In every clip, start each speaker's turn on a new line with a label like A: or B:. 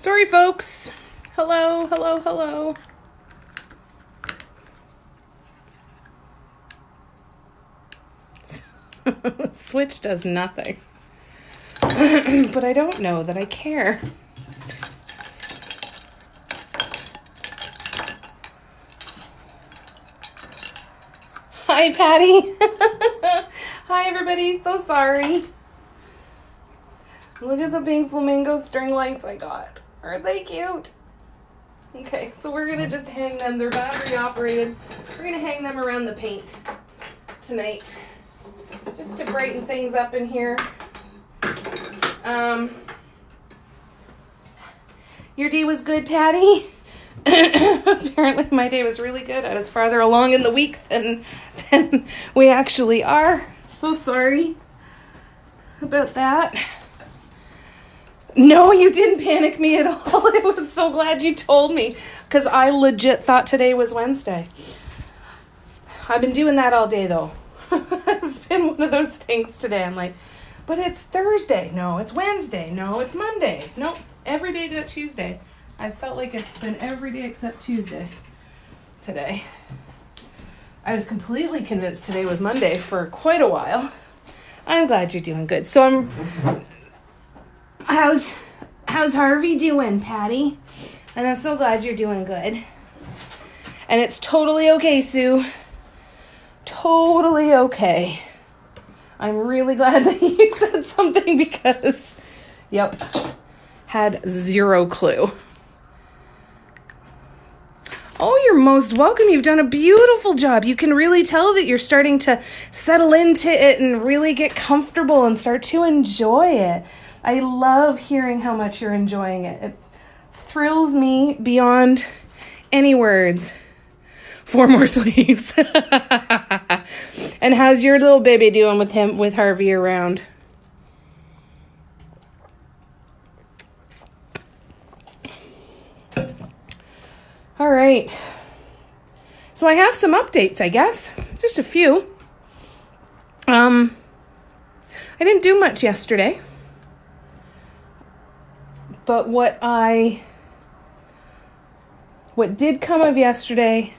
A: Sorry, folks. Hello, hello, hello. Switch does nothing. But I don't know that I care. Hi, Patty. Hi, everybody. So sorry. Look at the pink flamingo string lights I got. Aren't they cute? Okay, so we're going to just hang them. They're battery operated. We're going to hang them around the paint tonight. Just to brighten things up in here. Your day was good, Patty? Apparently my day was really good. I was farther along in the week than we actually are. So sorry about that. No, you didn't panic me at all. I'm so glad you told me, because I legit thought today was Wednesday. I've been doing that all day, though. It's been one of those things today. I'm like, but it's Thursday. No, it's Wednesday. No, it's Monday. No, every day to Tuesday. I felt like it's been every day except Tuesday today. I was completely convinced today was Monday for quite a while. I'm glad you're doing good. So how's Harvey doing, Patty? And I'm so glad you're doing good. And it's totally okay, Sue. Totally okay. I'm really glad that you said something because, yep, had zero clue. Oh, you're most welcome. You've done a beautiful job. You can really tell that you're starting to settle into it and really get comfortable and start to enjoy it. I love hearing how much you're enjoying it. It thrills me beyond any words. 4 more sleeves. And how's your little baby doing with Harvey around? All right. So I have some updates, I guess. Just a few. I didn't do much yesterday. But what did come of yesterday,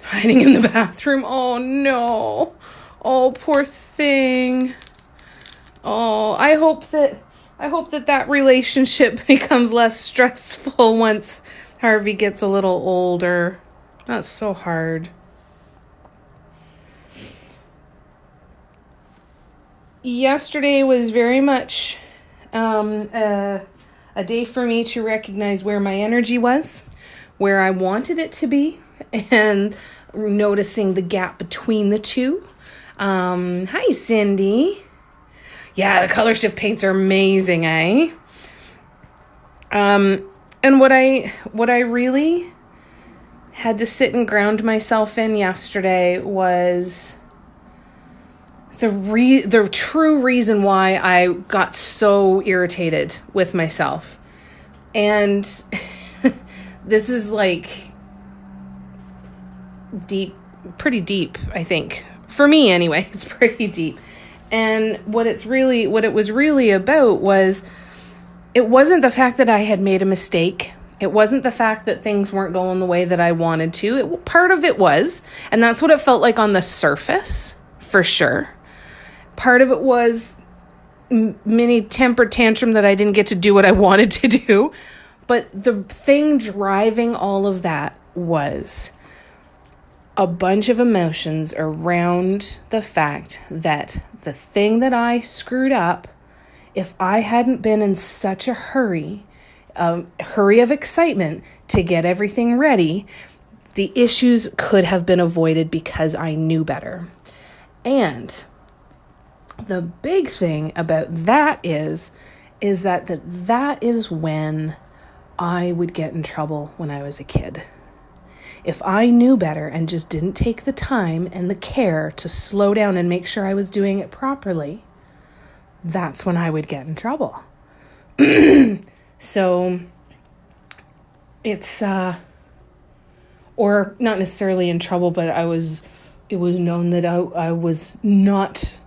A: hiding in the bathroom. Oh no. Oh, poor thing. Oh, I hope that relationship becomes less stressful once Harvey gets a little older. That's so hard. Yesterday was very much a day for me to recognize where my energy was, where I wanted it to be, and noticing the gap between the two. Hi, Cindy. Yeah, the color shift paints are amazing, eh? And what I really had to sit and ground myself in yesterday was the true reason why I got so irritated with myself. And this is like pretty deep, I think. For me anyway, it's pretty deep. And what it was really about was, it wasn't the fact that I had made a mistake. It wasn't the fact that things weren't going the way that I wanted to. Part of it was, and that's what it felt like on the surface, for sure. Part of it was mini temper tantrum that I didn't get to do what I wanted to do. But the thing driving all of that was a bunch of emotions around the fact that the thing that I screwed up, if I hadn't been in such a hurry of excitement to get everything ready, the issues could have been avoided because I knew better. And the big thing about that is that is when I would get in trouble when I was a kid. If I knew better and just didn't take the time and the care to slow down and make sure I was doing it properly, that's when I would get in trouble. So it's, or not necessarily in trouble, but it was known that I was not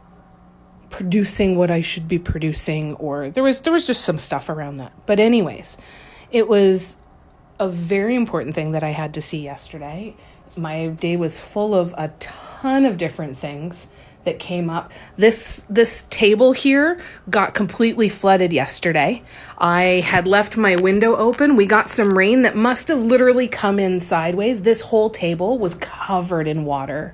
A: producing what I should be producing, or there was just some stuff around that. But anyways, it was a very important thing that I had to see yesterday. My day was full of a ton of different things that came up. This table here got completely flooded yesterday. I had left my window open. We got some rain that must have literally come in sideways. This whole table was covered in water.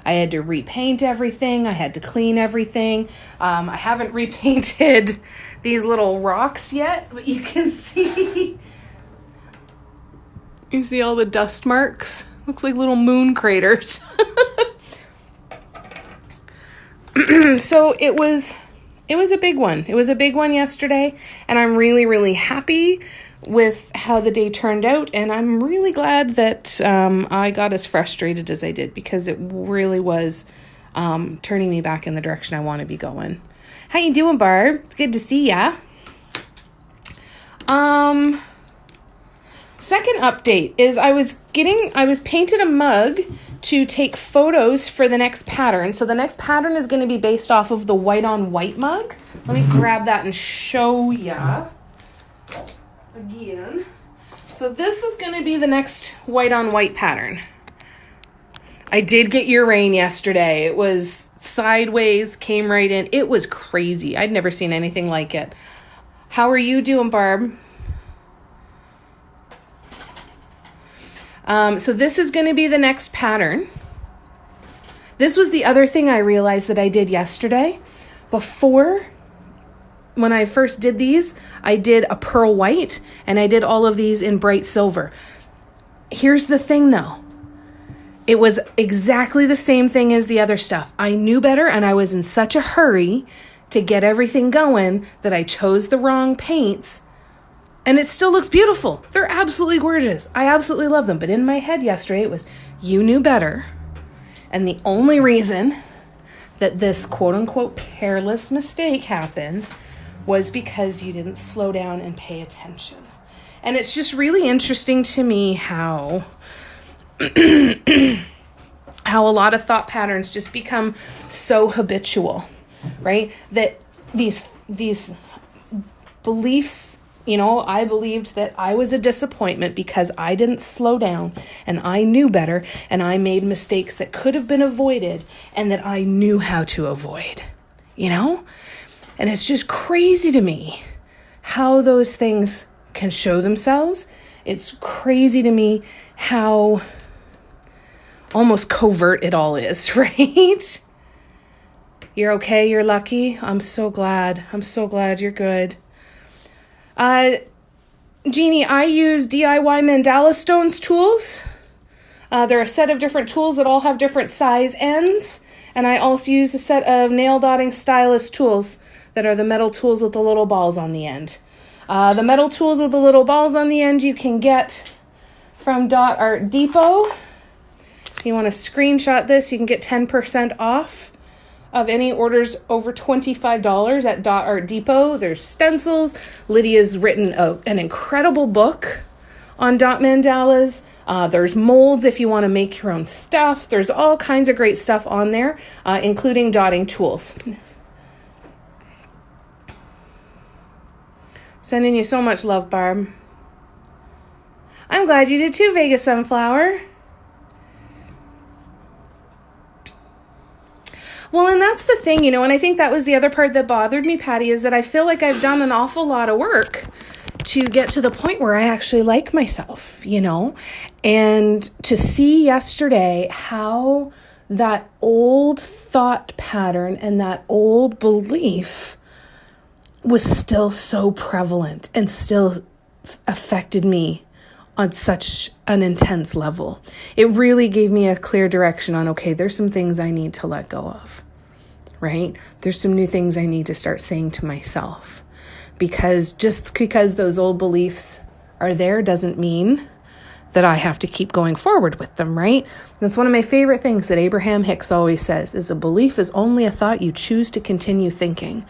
A: I had to repaint everything. I had to clean everything. I haven't repainted these little rocks yet, but you can see. You see all the dust marks? Looks like little moon craters. So it was a big one. It was a big one yesterday, and I'm really, really happy with how the day turned out, and I'm really glad that I got as frustrated as I did, because it really was turning me back in the direction I want to be going. How you doing, Barb? It's good to see ya. Second update is I was painted a mug to take photos for the next pattern. So the next pattern is going to be based off of the white on white mug. Let me grab that and show ya again. So this is going to be the next white on white pattern. I did get your rain yesterday. It was sideways, came right in. It was crazy. I'd never seen anything like it. How are you doing, Barb? So this is going to be the next pattern. This was the other thing I realized that I did yesterday. Before, when I first did these, I did a pearl white, and I did all of these in bright silver. Here's the thing though. It was exactly the same thing as the other stuff. I knew better, and I was in such a hurry to get everything going that I chose the wrong paints. And it still looks beautiful. They're absolutely gorgeous. I absolutely love them. But in my head yesterday, it was, you knew better. And the only reason that this quote-unquote careless mistake happened was because you didn't slow down and pay attention. And it's just really interesting to me how how a lot of thought patterns just become so habitual, right? That these beliefs, I believed that I was a disappointment because I didn't slow down, and I knew better, and I made mistakes that could have been avoided and that I knew how to avoid, And it's just crazy to me how those things can show themselves. It's crazy to me how almost covert it all is, right? You're okay? You're lucky? I'm so glad. I'm so glad you're good. Jeannie, I use DIY Mandala Stones tools. They're a set of different tools that all have different size ends. And I also use a set of nail dotting stylus tools that are the metal tools with the little balls on the end. The metal tools with the little balls on the end you can get from Dot Art Depot. If you want to screenshot this, you can get 10% off of any orders over $25 at Dot Art Depot. There's stencils. Lydia's written an incredible book on dot mandalas. There's molds if you want to make your own stuff. There's all kinds of great stuff on there, including dotting tools. Sending you so much love, Barb. I'm glad you did too, Vegas Sunflower. Well, and that's the thing, and I think that was the other part that bothered me, Patty, is that I feel like I've done an awful lot of work to get to the point where I actually like myself, and to see yesterday how that old thought pattern and that old belief was still so prevalent and still affected me on such an intense level. It really gave me a clear direction on, okay, there's some things I need to let go of, right? There's some new things I need to start saying to myself, because just because those old beliefs are there doesn't mean that I have to keep going forward with them, right? That's one of my favorite things that Abraham Hicks always says, is a belief is only a thought you choose to continue thinking.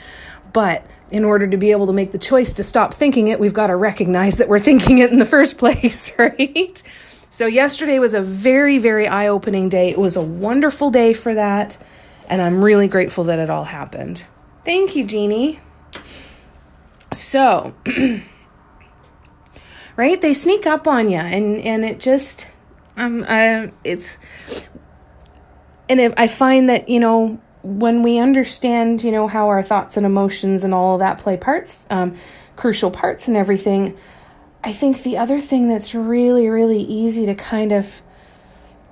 A: But in order to be able to make the choice to stop thinking it, we've got to recognize that we're thinking it in the first place, right? So yesterday was a very, very eye-opening day. It was a wonderful day for that, and I'm really grateful that it all happened. Thank you, Jeannie. So, right? They sneak up on you, and it just, it's, and if I find that, when we understand, how our thoughts and emotions and all of that play parts, crucial parts and everything, I think the other thing that's really, really easy to kind of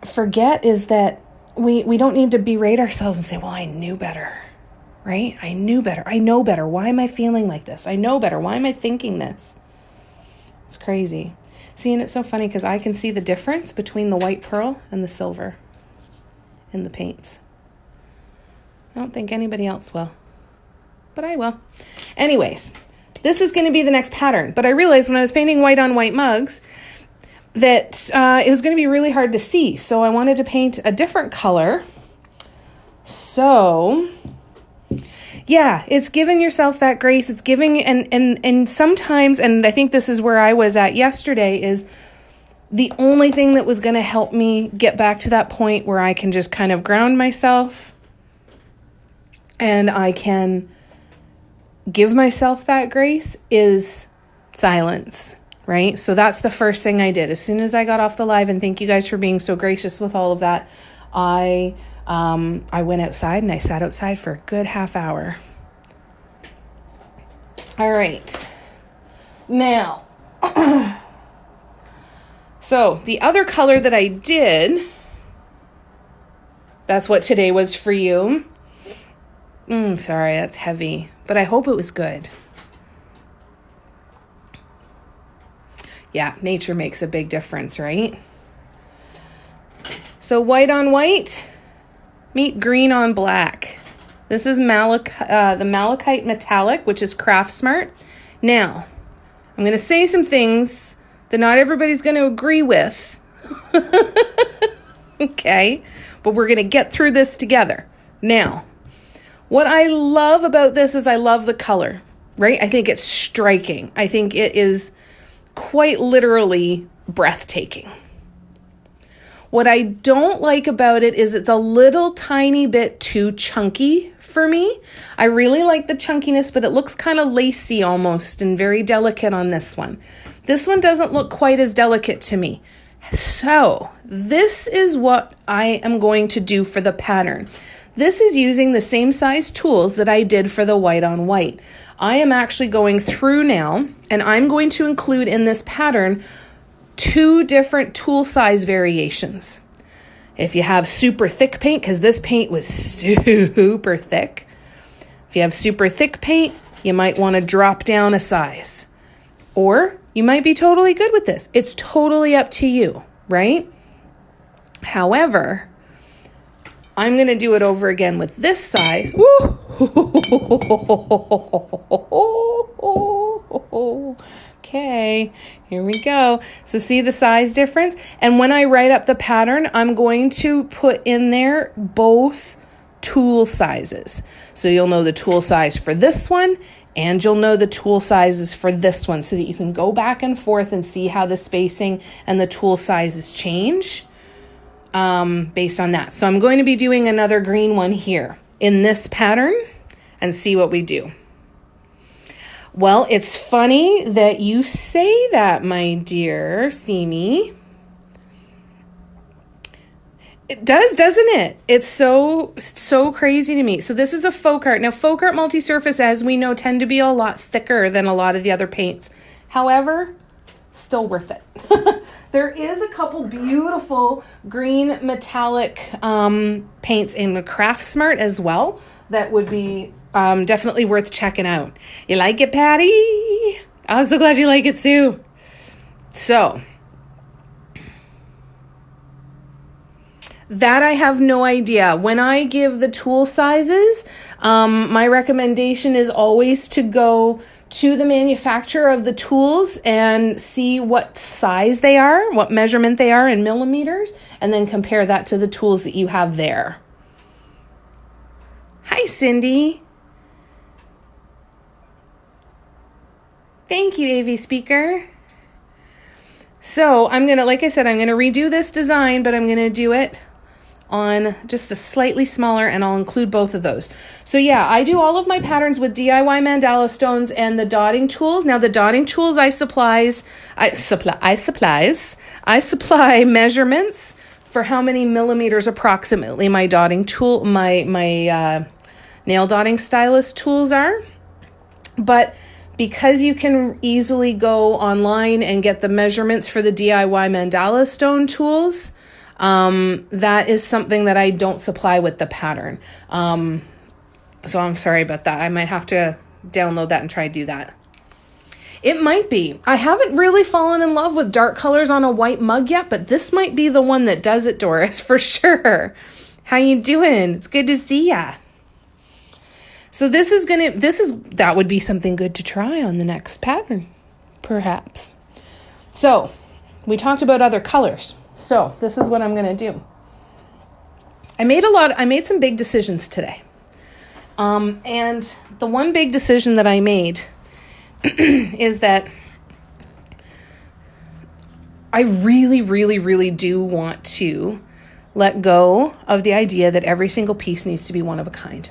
A: forget is that we don't need to berate ourselves and say, well, I knew better, right? I knew better. I know better. Why am I feeling like this? I know better. Why am I thinking this? It's crazy. See, and it's so funny because I can see the difference between the white pearl and the silver in the paints. I don't think anybody else will, but I will. Anyways, this is going to be the next pattern. But I realized when I was painting white on white mugs that it was going to be really hard to see. So I wanted to paint a different color. So yeah, it's giving yourself that grace. It's giving, and sometimes, and I think this is where I was at yesterday, is the only thing that was going to help me get back to that point where I can just kind of ground myself and I can give myself that grace is silence, right? So that's the first thing I did. As soon as I got off the live, and thank you guys for being so gracious with all of that, I went outside and I sat outside for a good half hour. All right. Now, so the other color that I did, that's what today was for you. Sorry, that's heavy, but I hope it was good. Yeah, nature makes a big difference, right? So white on white, meet green on black. This is the Malachite Metallic, which is Craft Smart. Now, I'm going to say some things that not everybody's going to agree with. Okay, but we're going to get through this together. Now, what I love about this is I love the color, right? I think it's striking. I think it is quite literally breathtaking. What I don't like about it is it's a little tiny bit too chunky for me. I really like the chunkiness, but it looks kind of lacy almost and very delicate on this one. This one doesn't look quite as delicate to me. So this is what I am going to do for the pattern. This is using the same size tools that I did for the white on white. I am actually going through now, and I'm going to include in this pattern 2 different tool size variations. If you have super thick paint, because this paint was super thick, if you have super thick paint, you might want to drop down a size. Or you might be totally good with this. It's totally up to you, right? However, I'm going to do it over again with this size. Woo! Okay, here we go. So see the size difference? And when I write up the pattern, I'm going to put in there both tool sizes. So you'll know the tool size for this one, and you'll know the tool sizes for this one, so that you can go back and forth and see how the spacing and the tool sizes change based on that. So I'm going to be doing another green one here in this pattern and see what we do. Well, it's funny that you say that, my dear Simi. It does, doesn't it? It's so crazy to me. So this is a folk art. Now, folk art multi-surface, as we know, tend to be a lot thicker than a lot of the other paints. However, still worth it. There is a couple beautiful green metallic paints in the Craft Smart as well that would be definitely worth checking out. You like it, Patty? I'm so glad you like it, Sue. So that I have no idea. When I give the tool sizes, my recommendation is always to go to the manufacturer of the tools and see what size they are, what measurement they are in millimeters, and then compare that to the tools that you have there. Hi, Cindy. Thank you, AV Speaker. So I'm going to, like I said, I'm going to redo this design, but I'm going to do it on just a slightly smaller, and I'll include both of those. So yeah, I do all of my patterns with DIY mandala stones and the dotting tools. Now the dotting tools I supply measurements for how many millimeters approximately my dotting tool, my nail dotting stylus tools are. But because you can easily go online and get the measurements for the DIY mandala stone tools, that is something that I don't supply with the pattern. So I'm sorry about that. I might have to download that and try to do that. It might be. I haven't really fallen in love with dark colors on a white mug yet, but this might be the one that does it, Doris, for sure. How you doing? It's good to see ya. So that would be something good to try on the next pattern, perhaps. So we talked about other colors. So this is what I'm going to do. I made some big decisions today. And the one big decision that I made is that I really, really, really do want to let go of the idea that every single piece needs to be one of a kind.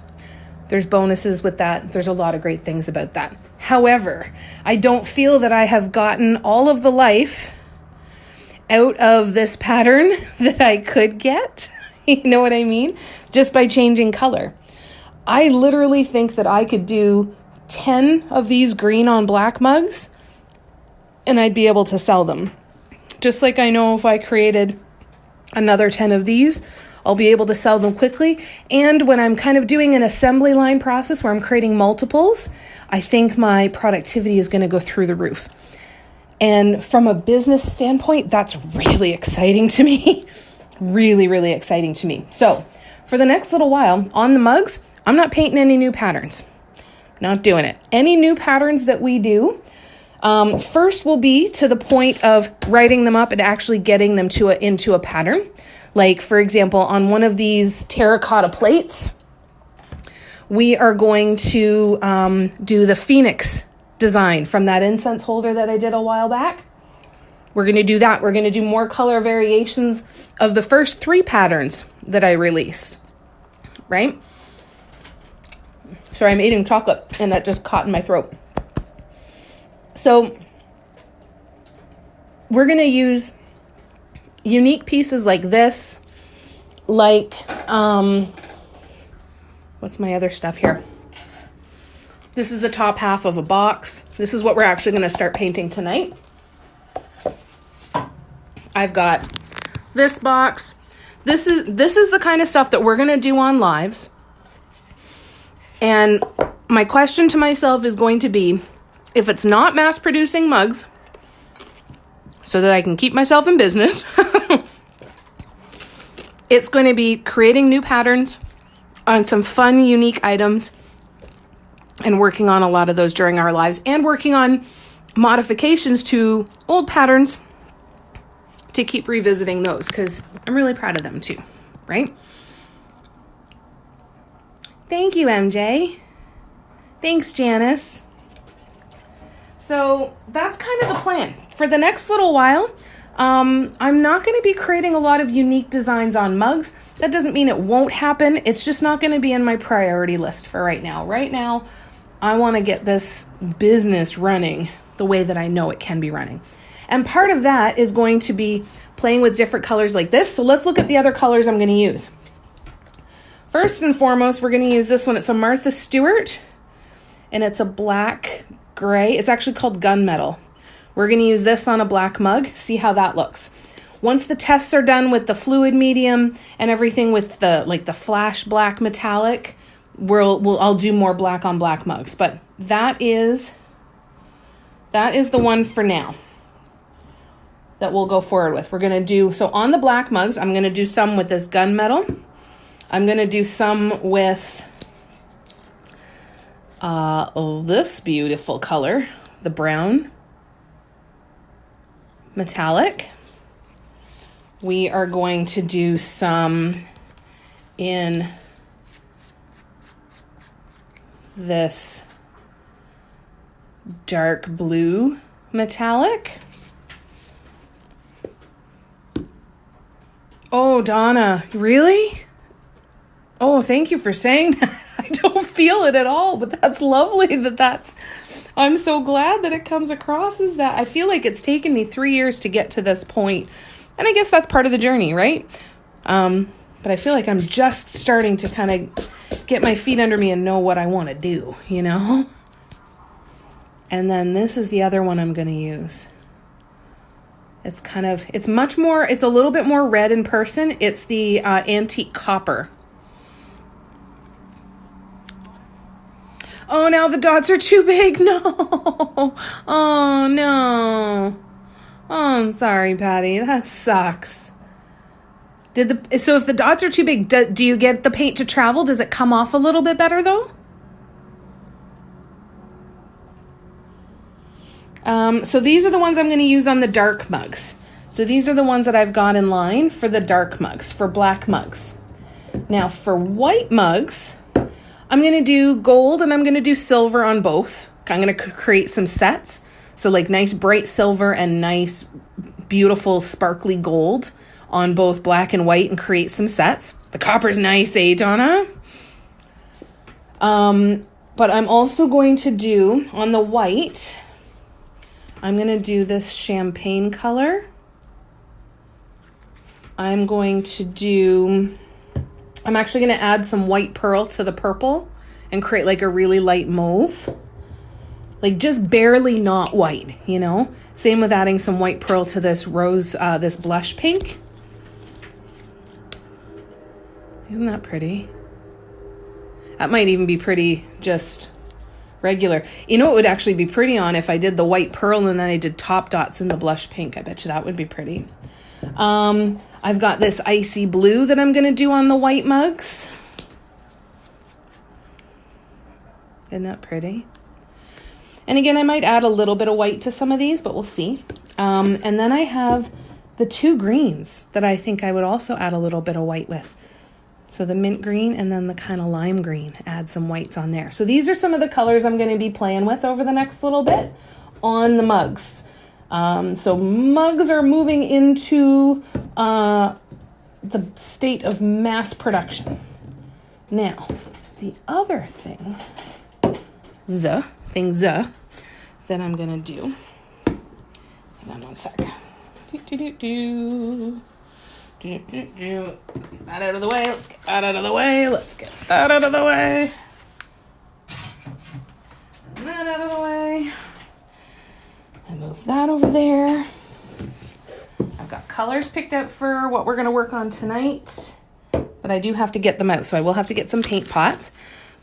A: There's bonuses with that. There's a lot of great things about that. However, I don't feel that I have gotten all of the life out of this pattern that I could get. You know what I mean? Just by changing color. I literally think that I could do 10 of these green on black mugs and I'd be able to sell them. Just like I know if I created another 10 of these, I'll be able to sell them quickly. And when I'm kind of doing an assembly line process where I'm creating multiples, I think my productivity is going to go through the roof. And from a business standpoint, that's really exciting to me. Really, really exciting to me. So for the next little while on the mugs, I'm not painting any new patterns. Not doing it. Any new patterns that we do, first will be to the point of writing them up and actually getting them into a pattern. Like, for example, on one of these terracotta plates, we are going to do the Phoenix design from that incense holder that I did a while back. We're going to do that. We're going to do more color variations of the first 3 patterns that I released, right? Sorry, I'm eating chocolate and that just caught in my throat. So we're going to use unique pieces like this, like, what's my other stuff here? This is the top half of a box. This is what we're actually going to start painting tonight. I've got this box. This is the kind of stuff that we're going to do on lives. And my question to myself is going to be, if it's not mass producing mugs, so that I can keep myself in business, it's going to be creating new patterns on some fun, unique items and working on a lot of those during our lives and working on modifications to old patterns to keep revisiting those because I'm really proud of them too, right? Thank you, MJ. Thanks, Janice. So that's kind of the plan. For the next little while, I'm not going to be creating a lot of unique designs on mugs. That doesn't mean it won't happen. It's just not going to be in my priority list for right now. Right now, I want to get this business running the way that I know it can be running. And part of that is going to be playing with different colors like this. So let's look at the other colors I'm going to use. First and foremost, we're going to use this one. It's a Martha Stewart, and it's a black gray. It's actually called gunmetal. We're going to use this on a black mug, see how that looks. Once the tests are done with the fluid medium and everything with the flash black metallic, I'll do more black on black mugs. But that is the one for now that we'll go forward with. We're going to do, so on the black mugs, I'm going to do some with this gunmetal. I'm going to do some with this beautiful color, the brown metallic. We are going to do some in this dark blue metallic. Oh, Donna, really? Oh, thank you for saying that. I don't feel it at all, but that's lovely I'm so glad that it comes across as that. I feel like it's taken me 3 years to get to this point, and I guess that's part of the journey, right? But I feel like I'm just starting to kind of get my feet under me and know what I want to do, you know? And then this is the other one I'm going to use. It's a little bit more red in person. It's the Antique Copper. Oh, now the dots are too big. No. Oh, no. Oh, I'm sorry, Patty. That sucks. So if the dots are too big, do you get the paint to travel? Does it come off a little bit better, though? So these are the ones I'm going to use on the dark mugs. So these are the ones that I've got in line for the dark mugs, for black mugs. Now for white mugs, I'm going to do gold and I'm going to do silver on both. I'm going to create some sets. So like nice bright silver and nice beautiful sparkly gold on both black and white and create some sets. The copper's nice, eh, Donna? But I'm also going to do on the white, I'm going to do this champagne color. I'm actually going to add some white pearl to the purple and create like a really light mauve. Like just barely not white, you know? Same with adding some white pearl to this rose, this blush pink. Isn't that pretty? That might even be pretty just regular. You know what would actually be pretty on if I did the white pearl and then I did top dots in the blush pink. I bet you that would be pretty. I've got this icy blue that I'm going to do on the white mugs. Isn't that pretty? And again, I might add a little bit of white to some of these, but we'll see. And then I have the two greens that I think I would also add a little bit of white with. So the mint green and then the kind of lime green, add some whites on there. So these are some of the colors I'm going to be playing with over the next little bit on the mugs. So mugs are moving into the state of mass production. Now, the other thing, that I'm going to do, hang on one sec. Get that out of the way. Let's get that out of the way. Let's get that out of the way. That out of the way. I move that over there. I've got colors picked out for what we're going to work on tonight, but I do have to get them out, so I will have to get some paint pots.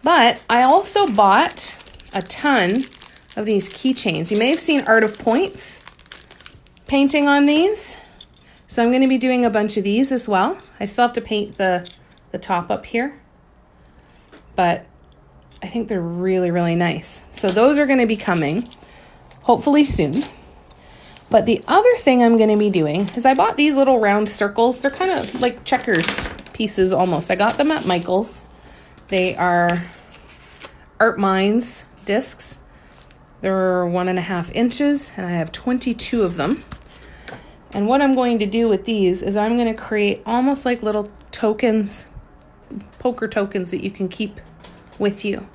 A: But I also bought a ton of these keychains. You may have seen Art of Points painting on these. So I'm going to be doing a bunch of these as well. I still have to paint the top up here, but I think they're really, really nice. So those are going to be coming hopefully soon. But the other thing I'm going to be doing is I bought these little round circles. They're kind of like checkers pieces almost. I got them at Michael's. They are Art Minds discs. They're 1.5 inches and I have 22 of them. And what I'm going to do with these is I'm going to create almost like little tokens, poker tokens that you can keep with you.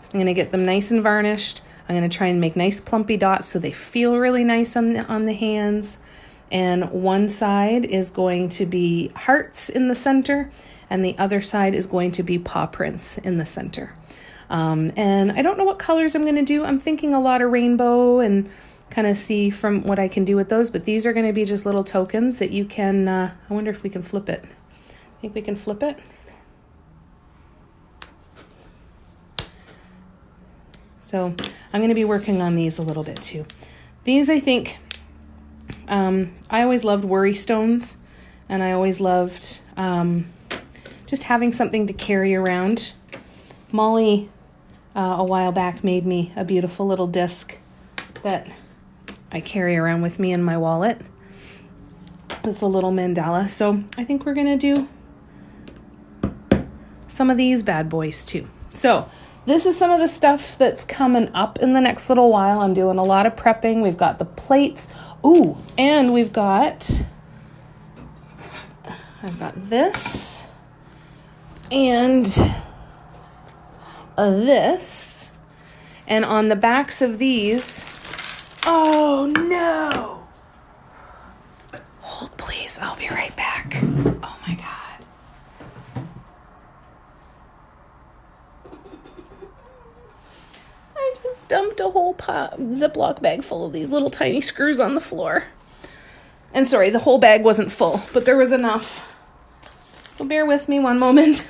A: I'm going to get them nice and varnished. I'm going to try and make nice plumpy dots so they feel really nice on the hands. And one side is going to be hearts in the center, and the other side is going to be paw prints in the center. And I don't know what colors I'm going to do. I'm thinking a lot of rainbow and kind of see from what I can do with those, but these are going to be just little tokens that you can, I wonder if we can flip it. Think we can flip it? So I'm going to be working on these a little bit too. These, I think, I always loved worry stones, and I always loved just having something to carry around. Molly, a while back, made me a beautiful little disc that I carry around with me in my wallet. It's a little mandala. So I think we're going to do some of these bad boys too. So this is some of the stuff that's coming up in the next little while. I'm doing a lot of prepping. We've got the plates. Ooh, and we've got, I've got this and this. And on the backs of these, oh no. Hold please, I'll be right back. Oh my God. I just dumped a whole Ziploc bag full of these little tiny screws on the floor. And sorry, the whole bag wasn't full, but there was enough. So bear with me one moment.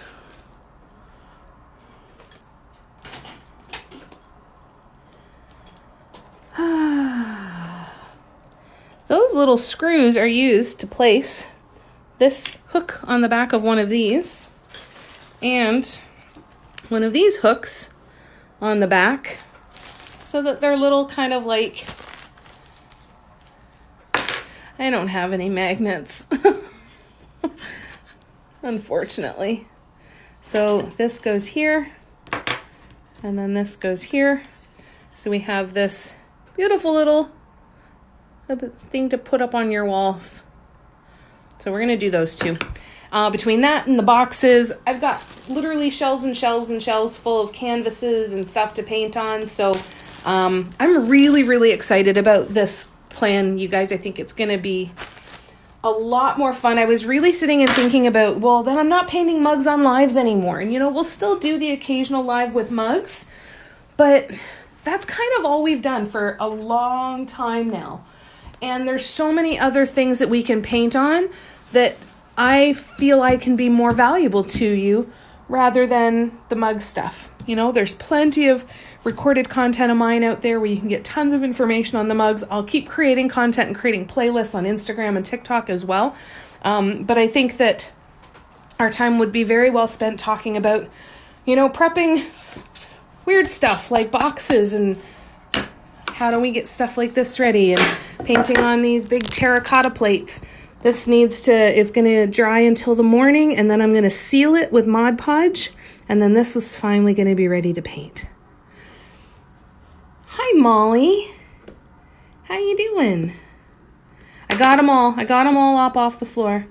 A: Those little screws are used to place this hook on the back of one of these and one of these hooks on the back so that they're little kind of like, I don't have any magnets, unfortunately. So this goes here and then this goes here. So we have this beautiful little thing to put up on your walls. So we're going to do those two. Between that and the boxes, I've got literally shelves and shelves and shelves full of canvases and stuff to paint on. So I'm really, really excited about this plan, you guys. I think it's going to be a lot more fun. I was really sitting and thinking about, well, then I'm not painting mugs on lives anymore. And, you know, we'll still do the occasional live with mugs, but that's kind of all we've done for a long time now. And there's so many other things that we can paint on that I feel I can be more valuable to you rather than the mug stuff. You know, there's plenty of recorded content of mine out there where you can get tons of information on the mugs. I'll keep creating content and creating playlists on Instagram and TikTok as well. But I think that our time would be very well spent talking about, you know, prepping weird stuff like boxes and how do we get stuff like this ready, and painting on these big terracotta plates. This is going to dry until the morning, and then I'm going to seal it with Mod Podge, and then this is finally going to be ready to paint. Hi, Molly. How you doing? I got them all up off the floor.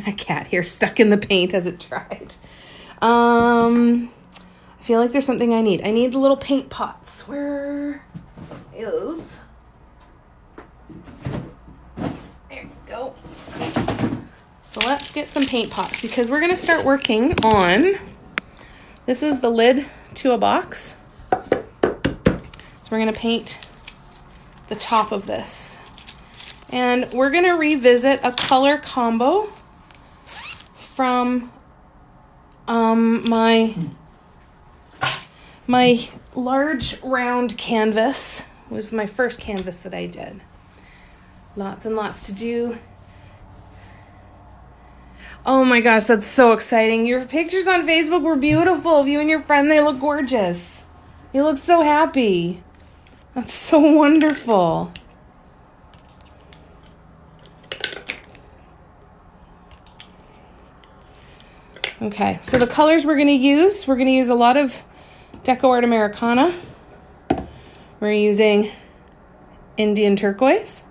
A: A cat here stuck in the paint as it dried. I feel like there's something I need. I need the little paint pots. Where is... There we go. So let's get some paint pots because we're going to start working on... This is the lid to a box. So we're going to paint the top of this. And we're going to revisit a color combo from my large round canvas. It was my first canvas that I did. Lots and lots to do. Oh my gosh, that's so exciting. Your pictures on Facebook were beautiful. Of you and your friend, they look gorgeous. You look so happy. That's so wonderful. Okay, so the colors we're going to use a lot of Deco Art Americana. We're using Indian Turquoise,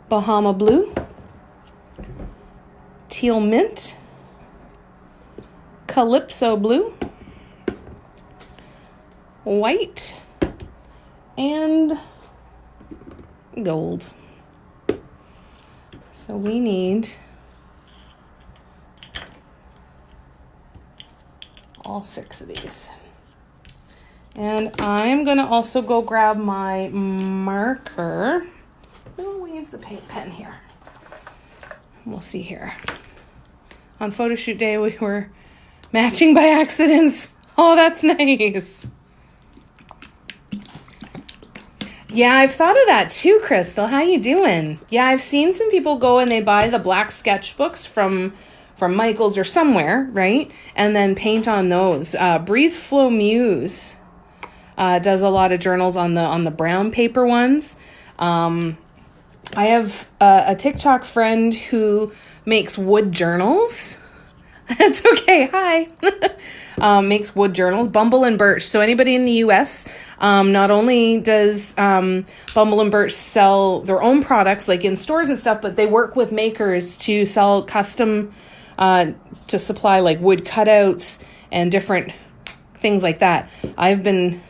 A: Bahama Blue, Teal Mint, Calypso Blue, White, and Gold. So we need all 6 of these. And I'm going to also go grab my marker. We'll use the paint pen here. We'll see here. On photo shoot day, we were matching by accidents. Oh, that's nice. Yeah, I've thought of that too, Crystal. How you doing? Yeah, I've seen some people go and they buy the black sketchbooks from Michael's or somewhere, right? And then paint on those. Breathe Flow Muse does a lot of journals on the brown paper ones. I have a TikTok friend who makes wood journals. That's okay. Hi. Makes wood journals, Bumble and Birch. So anybody in the U.S., not only does Bumble and Birch sell their own products like in stores and stuff, but they work with makers to sell custom, to supply like wood cutouts and different things like that. I've been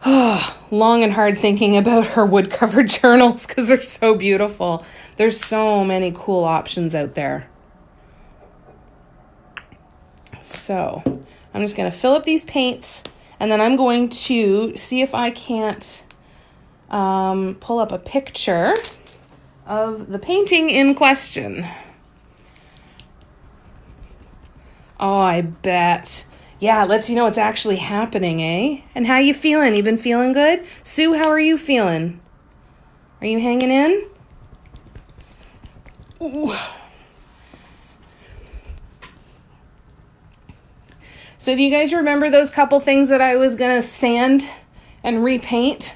A: long and hard thinking about her wood covered journals because they're so beautiful. There's so many cool options out there. So I'm just going to fill up these paints, and then I'm going to see if I can't pull up a picture of the painting in question. Oh, I bet. Yeah, lets you know it's actually happening, eh? And how you feeling? You been feeling good? Sue, how are you feeling? Are you hanging in? Ooh. So do you guys remember those couple things that I was going to sand and repaint?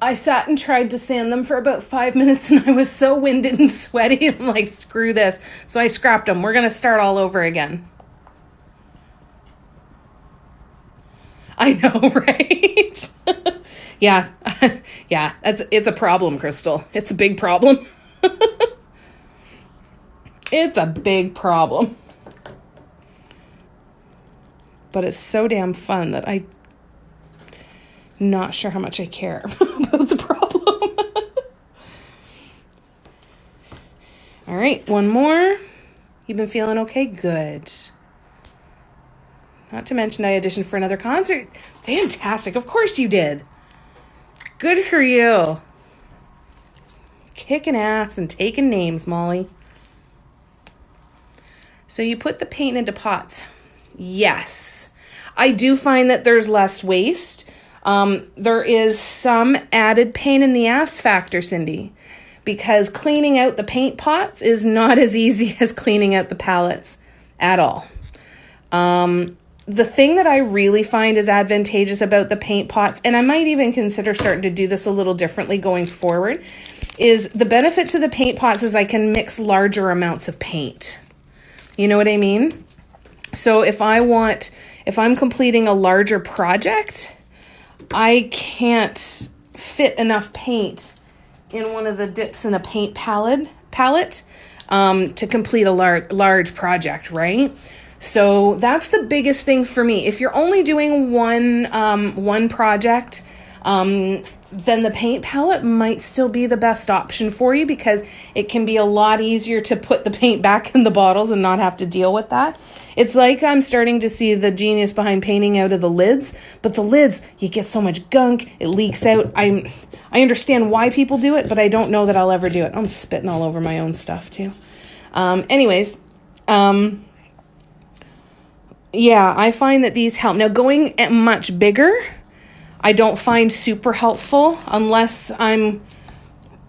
A: I sat and tried to sand them for about 5 minutes, and I was so winded and sweaty. I'm like, screw this. So I scrapped them. We're going to start all over again. I know, right? Yeah. Yeah, it's a problem, Crystal. It's a big problem. It's a big problem. But it's so damn fun that I'm not sure how much I care about the problem. All right, one more. You've been feeling okay? Good. Not to mention I auditioned for another concert. Fantastic. Of course you did. Good for you. Kicking ass and taking names, Molly. So you put the paint into pots. Yes. I do find that there's less waste. There is some added pain in the ass factor, Cindy, because cleaning out the paint pots is not as easy as cleaning out the palettes at all. The thing that I really find is advantageous about the paint pots, and I might even consider starting to do this a little differently going forward, is the benefit to the paint pots is I can mix larger amounts of paint. You know what I mean? So if I'm completing a larger project, I can't fit enough paint in one of the dips in a paint palette to complete a large project, right? So that's the biggest thing for me. If you're only doing one project, then the paint palette might still be the best option for you because it can be a lot easier to put the paint back in the bottles and not have to deal with that. It's like I'm starting to see the genius behind painting out of the lids, but the lids, you get so much gunk, it leaks out. I understand why people do it, but I don't know that I'll ever do it. I'm spitting all over my own stuff too. Yeah, I find that these help. Now going much bigger, I don't find super helpful unless I'm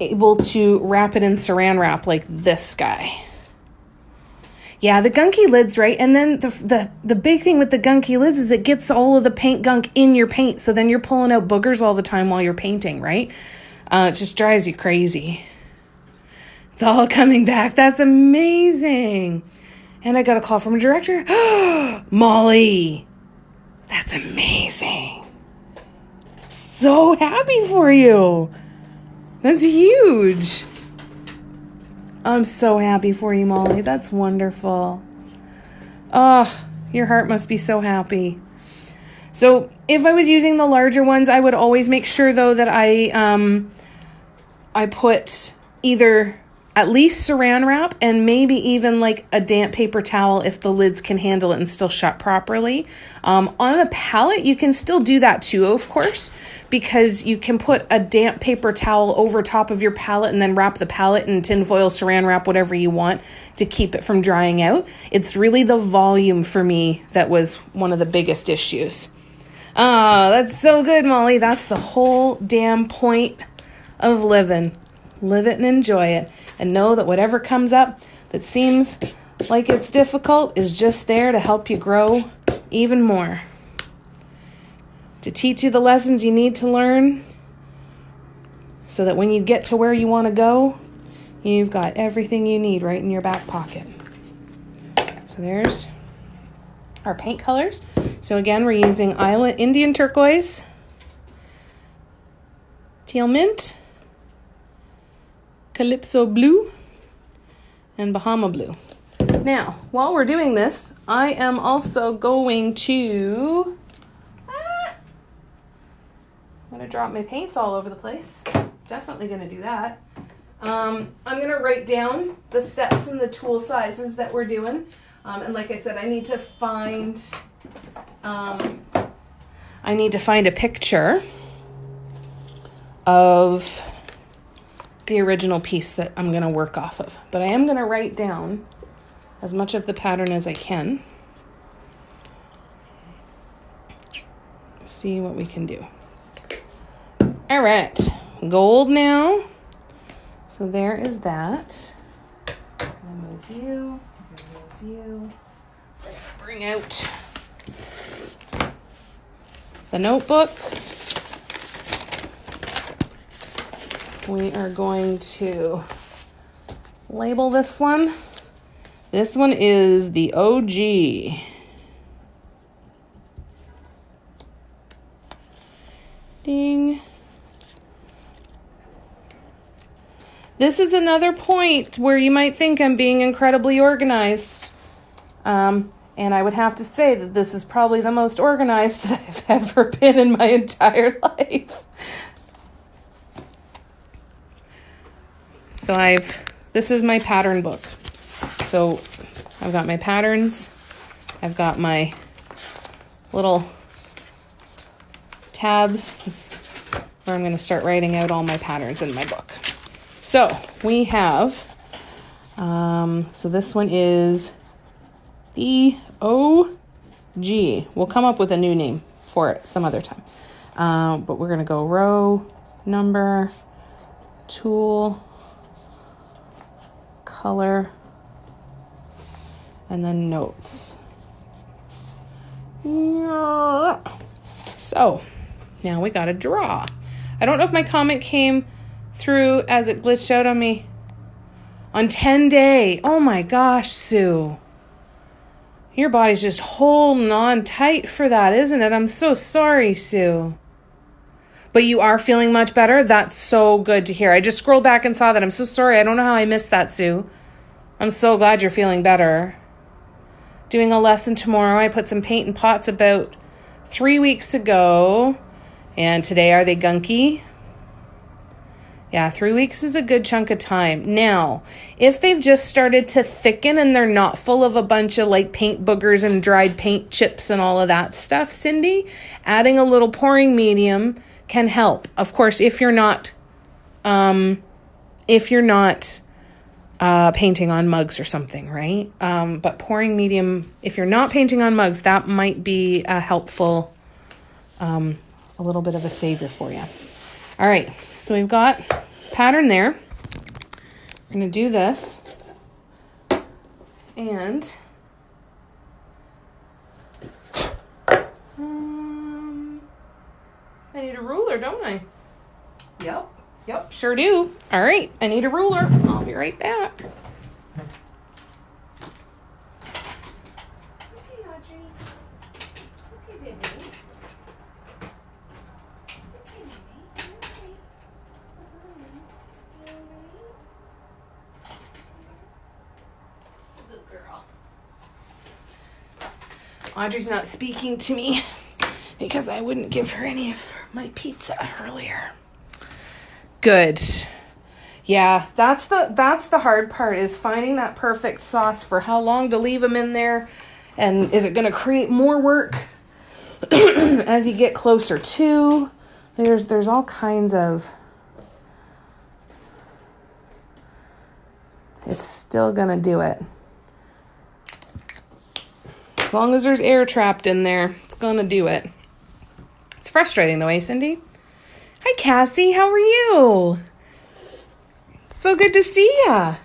A: able to wrap it in saran wrap like this guy. Yeah, the gunky lids, right? And then the big thing with the gunky lids is it gets all of the paint gunk in your paint. So then you're pulling out boogers all the time while you're painting, right? It just drives you crazy. It's all coming back. That's amazing. And I got a call from a director. Molly, that's amazing. So happy for you. That's huge. I'm so happy for you, Molly. That's wonderful. Oh, your heart must be so happy. So if I was using the larger ones, I would always make sure, though, that I put either at least saran wrap and maybe even like a damp paper towel if the lids can handle it and still shut properly. On a palette, you can still do that too, of course, because you can put a damp paper towel over top of your palette and then wrap the palette in tinfoil, saran wrap, whatever you want to keep it from drying out. It's really the volume for me that was one of the biggest issues. Oh, that's so good, Molly. That's the whole damn point of living. Live it and enjoy it. And know that whatever comes up that seems like it's difficult is just there to help you grow even more. To teach you the lessons you need to learn so that when you get to where you want to go, you've got everything you need right in your back pocket. So there's our paint colors. So again, we're using Indian Turquoise, Teal Mint, Calypso Blue, and Bahama Blue. Now, while we're doing this, I am also going to... I'm going to drop my paints all over the place. Definitely going to do that. I'm going to write down the steps and the tool sizes that we're doing. And like I said, I need to find a picture of the original piece that I'm going to work off of. But I am going to write down as much of the pattern as I can. See what we can do. All right, gold now. So there is that. I'm gonna move you. Bring out the notebook. We are going to label this one. This one is the OG. Ding. This is another point where you might think I'm being incredibly organized. And I would have to say that this is probably the most organized that I've ever been in my entire life. So this is my pattern book. So I've got my patterns. I've got my little tabs where I'm going to start writing out all my patterns in my book. So we have, so this one is the OG. We'll come up with a new name for it some other time. But we're going to go row, number, tool, color, and then notes. So now we got to draw. I don't know if my comment came through as it glitched out on me on 10-day. Oh my gosh, Sue. Your body's just holding on tight for that, isn't it? I'm so sorry, Sue. But you are feeling much better? That's so good to hear. I just scrolled back and saw that. I'm so sorry. I don't know how I missed that, Sue. I'm so glad you're feeling better. Doing a lesson tomorrow. I put some paint in pots about 3 weeks ago. And today, are they gunky? Yeah, 3 weeks is a good chunk of time. Now, if they've just started to thicken and they're not full of a bunch of like paint boogers and dried paint chips and all of that stuff, Cindy, adding a little pouring medium can help. Of course, if you're not painting on mugs or something, right? But pouring medium, if you're not painting on mugs, that might be a helpful, a little bit of a savior for you. All right, so we've got pattern there. We're going to do this. And I need a ruler, don't I? Yep, sure do. All right, I need a ruler. I'll be right back. Audrey's not speaking to me because I wouldn't give her any of my pizza earlier. Good. Yeah, that's the hard part, is finding that perfect sauce for how long to leave them in there, and is it going to create more work as you get closer to. There's all kinds of. It's still going to do it. As long as there's air trapped in there, it's going to do it. It's frustrating though, eh, Cindy? Hi, Cassie. How are you? So good to see ya.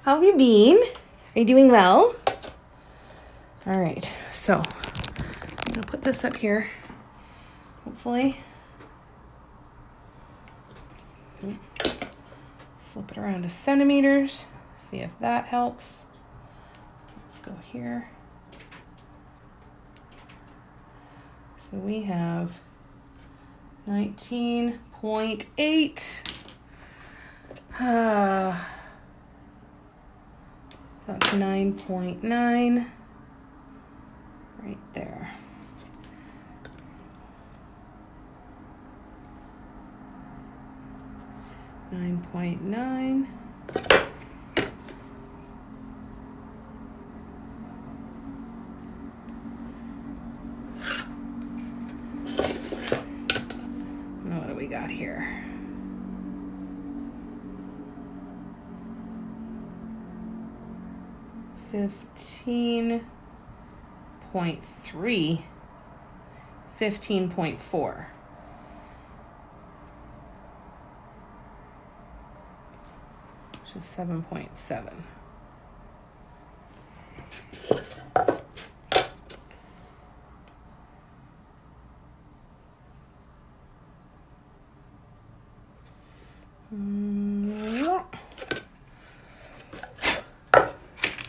A: How have you been? Are you doing well? All right. So I'm going to put this up here. Hopefully. Flip it around to centimeters. See if that helps. Let's go here. So we have 19.8. That's 9.9 right there. $9.9. What do we got here? $15.3. 15.4. Which is 7.7.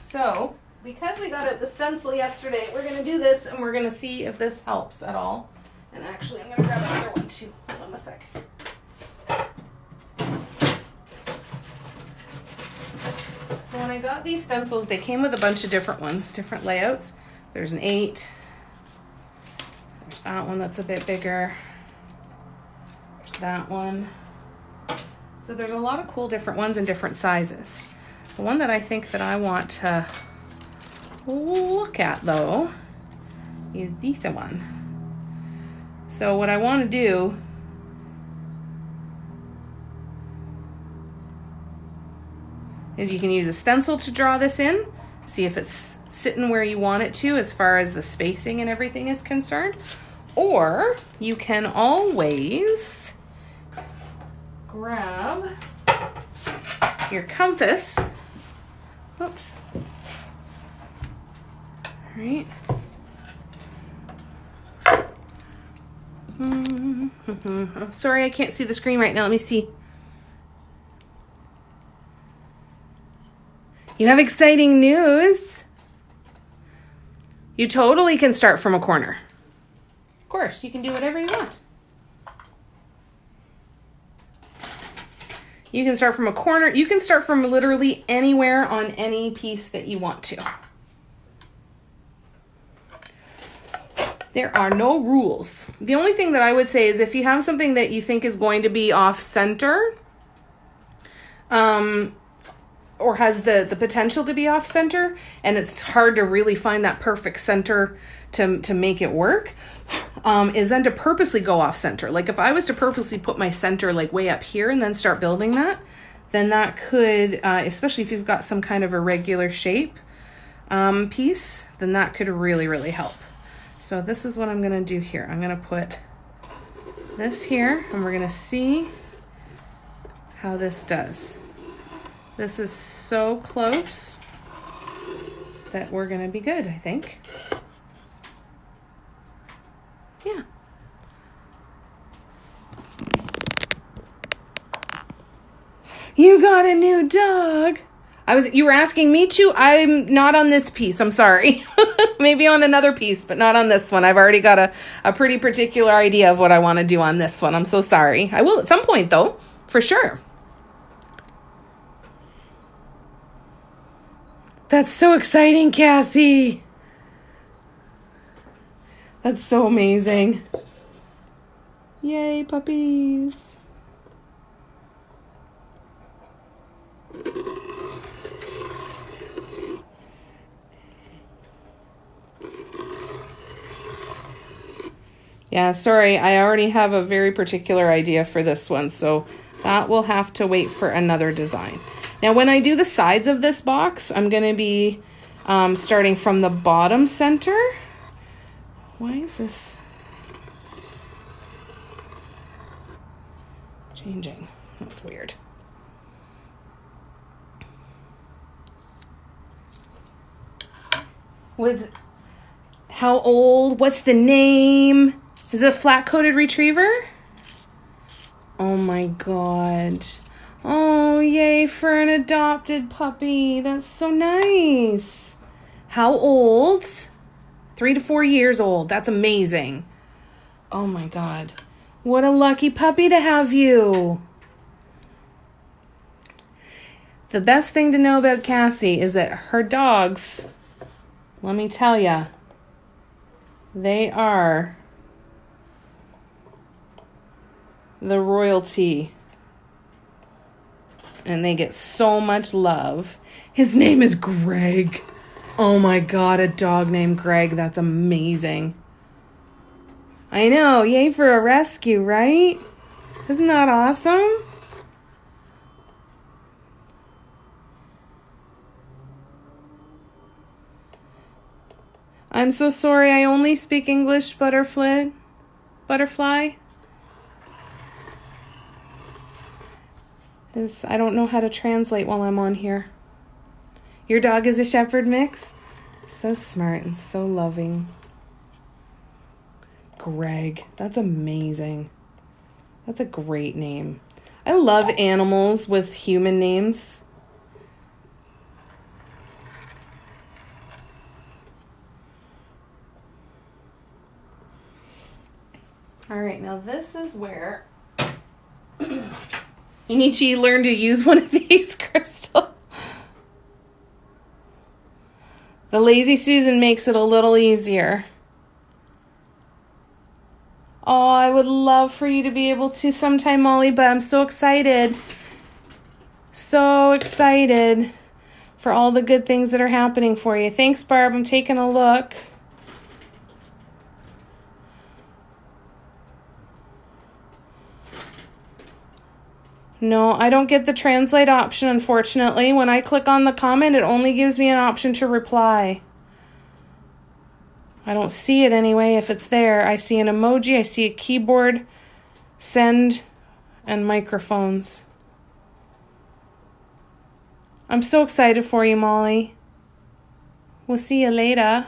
A: So, because we got out the stencil yesterday, we're going to do this and we're going to see if this helps at all. And actually, I'm going to grab another one too. Hold on a sec. So when I got these stencils, they came with a bunch of different ones, different layouts. There's an 8. There's that one that's a bit bigger. There's that one. So there's a lot of cool different ones in different sizes. The one that I think that I want to look at though is this one. So what I want to do is you can use a stencil to draw this in, see if it's sitting where you want it to as far as the spacing and everything is concerned, or you can always grab your compass. Oops. All right. Oh, sorry, I can't see the screen right now. Let me see. You have exciting news. You totally can start from a corner. Of course, you can do whatever you want. You can start from a corner. You can start from literally anywhere on any piece that you want to. There are no rules. The only thing that I would say is if you have something that you think is going to be off center, or has the potential to be off center, and it's hard to really find that perfect center to make it work, is then to purposely go off center. Like if I was to purposely put my center like way up here and then start building that, then that could, especially if you've got some kind of irregular shape piece, then that could really, really help. So this is what I'm gonna do here. I'm gonna put this here and we're gonna see how this does. This is so close that we're gonna be good, I think. Yeah. You got a new dog. You were asking me to? I'm not on this piece. I'm sorry. Maybe on another piece, but not on this one. I've already got a pretty particular idea of what I want to do on this one. I'm so sorry. I will at some point though, for sure. That's so exciting, Cassie. That's so amazing. Yay, puppies. Yeah, sorry, I already have a very particular idea for this one, so that will have to wait for another design. Now, when I do the sides of this box, I'm going to be starting from the bottom center. Why is this changing? That's weird. How old? What's the name? Is it a flat-coated retriever? Oh my God. Oh, yay for an adopted puppy. That's so nice. How old? 3 to 4 years old. That's amazing. Oh my God. What a lucky puppy to have you. The best thing to know about Cassie is that her dogs, let me tell ya, they are the royalty. And they get so much love. His name is Greg. Oh my God, a dog named Greg. That's amazing. I know. Yay for a rescue, right? Isn't that awesome? I'm so sorry. I only speak English, Butterfly. I don't know how to translate while I'm on here. Your dog is a shepherd mix? So smart and so loving. Greg, that's amazing. That's a great name. I love animals with human names. All right, now this is where you need to learn to use one of these, Crystal. The Lazy Susan makes it a little easier. Oh, I would love for you to be able to sometime, Molly, but I'm so excited. So excited for all the good things that are happening for you. Thanks, Barb. I'm taking a look. No, I don't get the translate option, unfortunately. When I click on the comment, it only gives me an option to reply. I don't see it anyway if it's there. I see an emoji, I see a keyboard, send, and microphones. I'm so excited for you, Molly. We'll see you later.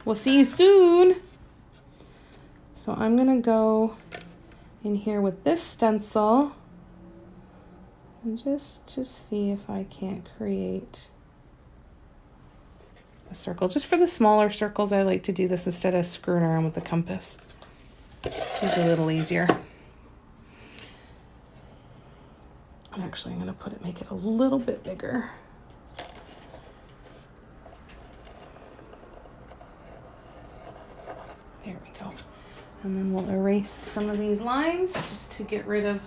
A: We'll see you soon. So I'm going to go in here with this stencil and just see if I can't create a circle. Just for the smaller circles, I like to do this instead of screwing around with the compass. It's a little easier. Actually, I'm going to make it a little bit bigger. There we go. And then we'll erase some of these lines just to get rid of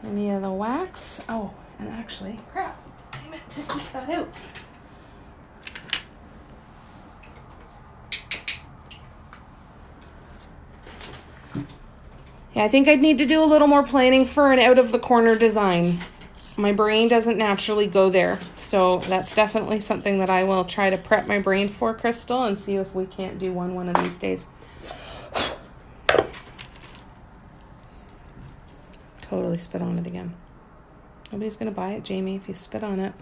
A: any of the wax. Oh, and actually, crap, I meant to keep that out. Yeah, I think I'd need to do a little more planning for an out-of-the-corner design. My brain doesn't naturally go there. So that's definitely something that I will try to prep my brain for, Crystal, and see if we can't do one of these days. Totally spit on it again. Nobody's going to buy it, Jamie, if you spit on it.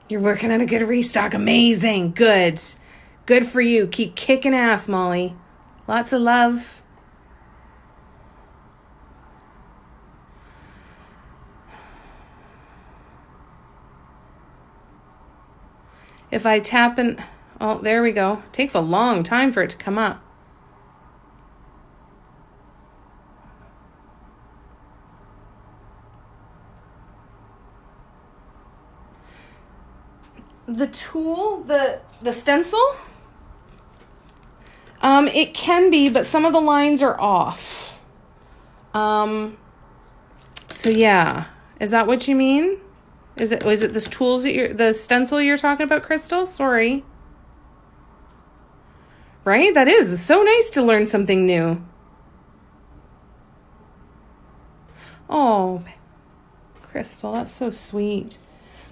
A: You're working on a good restock. Amazing. Good. Good for you. Keep kicking ass, Molly. Lots of love. If I tap and... Oh, there we go. It takes a long time for it to come up. The tool, the stencil, it can be, but some of the lines are off. So yeah, is that what you mean? Is it the tools that the stencil you're talking about, Crystal? Sorry. Right? That is. It's so nice to learn something new. Oh, Crystal, that's so sweet.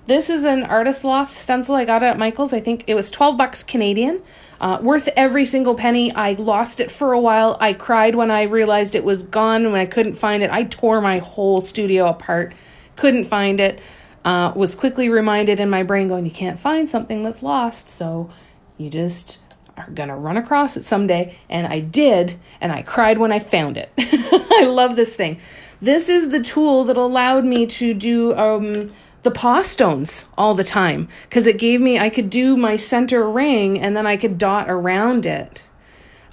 A: This is an Artist Loft stencil I got at Michael's. I think it was $12 Canadian. Worth every single penny. I lost it for a while. I cried when I realized it was gone, when I couldn't find it. I tore my whole studio apart. Couldn't find it. Was quickly reminded in my brain going, you can't find something that's lost. So you just are going to run across it someday. And I did. And I cried when I found it. I love this thing. This is the tool that allowed me to do the paw stones all the time, because it gave me, I could do my center ring and then I could dot around it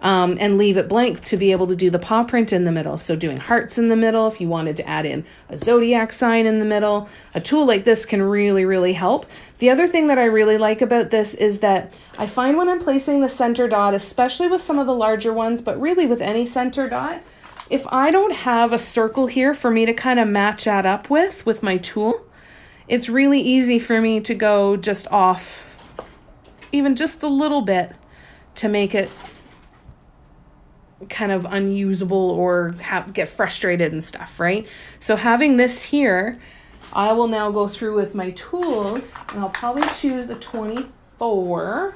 A: and leave it blank to be able to do the paw print in the middle. So doing hearts in the middle, if you wanted to add in a zodiac sign in the middle, a tool like this can really, really help. The other thing that I really like about this is that I find when I'm placing the center dot, especially with some of the larger ones, but really with any center dot, if I don't have a circle here for me to kind of match that up with my tool, it's really easy for me to go just off even just a little bit to make it kind of unusable or get frustrated and stuff, right? So having this here, I will now go through with my tools, and I'll probably choose a 24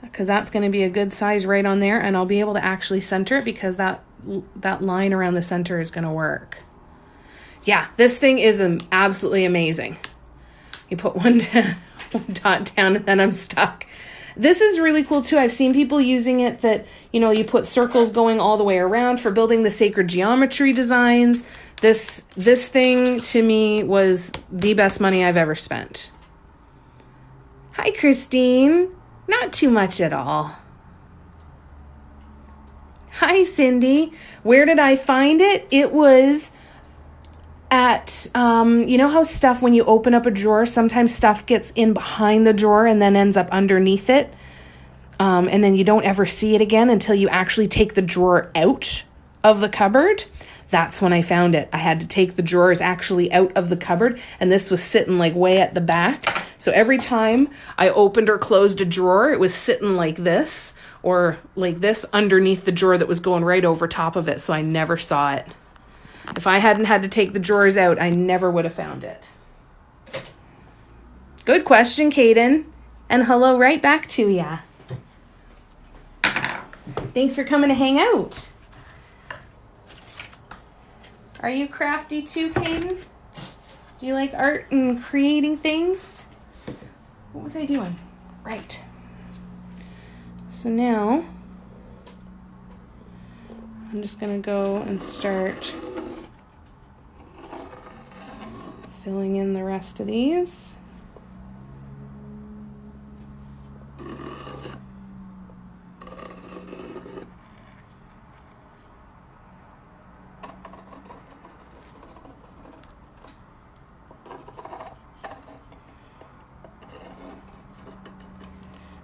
A: because that's going to be a good size right on there, and I'll be able to actually center it because that line around the center is going to work. Yeah, this thing is absolutely amazing. You put one dot down and then I'm stuck. This is really cool too. I've seen people using it that, you know, you put circles going all the way around for building the sacred geometry designs. This thing to me was the best money I've ever spent. Hi, Christine. Not too much at all. Hi, Cindy. Where did I find it? It was at, you know how stuff, when you open up a drawer, sometimes stuff gets in behind the drawer and then ends up underneath it. And then you don't ever see it again until you actually take the drawer out of the cupboard. That's when I found it. I had to take the drawers actually out of the cupboard, and this was sitting like way at the back. So every time I opened or closed a drawer, it was sitting like this or like this underneath the drawer that was going right over top of it. So I never saw it. If I hadn't had to take the drawers out, I never would have found it. Good question, Kaden. And hello right back to ya. Thanks for coming to hang out. Are you crafty too, Kaden? Do you like art and creating things? What was I doing? Right. So now, I'm just going to go and start filling in the rest of these.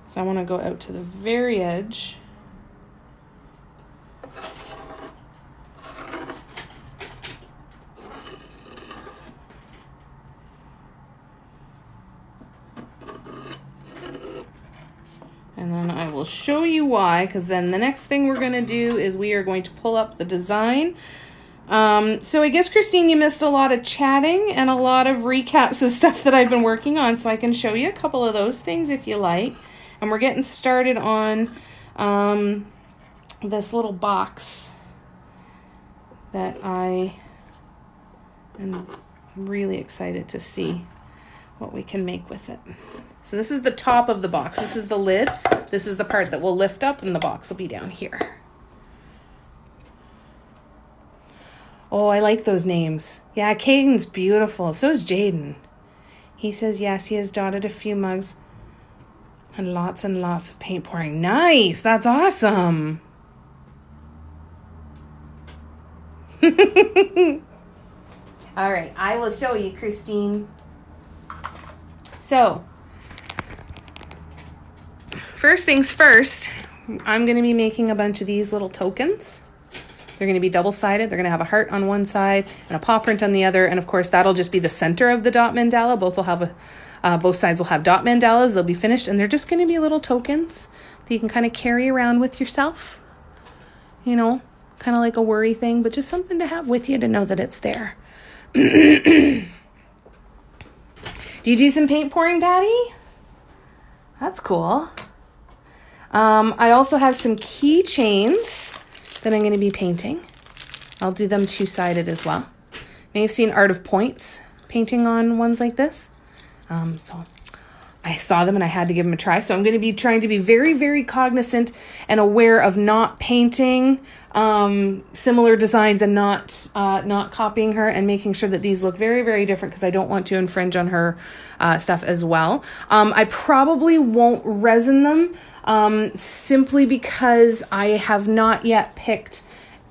A: So I want to go out to the very edge. And then I will show you why, because then the next thing we're going to do is we are going to pull up the design. So I guess, Christine, you missed a lot of chatting and a lot of recaps of stuff that I've been working on, so I can show you a couple of those things if you like. And we're getting started on this little box that I am really excited to see what we can make with it. So this is the top of the box. This is the lid. This is the part that will lift up, and the box will be down here. Oh, I like those names. Yeah, Caden's beautiful. So is Jaden. He says yes, he has dotted a few mugs and lots of paint pouring. Nice. That's awesome. All right, I will show you, Christine. So, first things first, I'm going to be making a bunch of these little tokens. They're going to be double-sided. They're going to have a heart on one side and a paw print on the other. And of course, that'll just be the center of the dot mandala. Both sides will have dot mandalas. They'll be finished, and they're just going to be little tokens that you can kind of carry around with yourself. You know, kind of like a worry thing, but just something to have with you to know that it's there. Do you do some paint pouring, Patty? That's cool. I also have some keychains that I'm going to be painting. I'll do them two-sided as well. May have seen Art of Points painting on ones like this. So I saw them and I had to give them a try. So I'm going to be trying to be very, very cognizant and aware of not painting similar designs and not copying her, and making sure that these look very, very different, because I don't want to infringe on her stuff as well. I probably won't resin them simply because I have not yet picked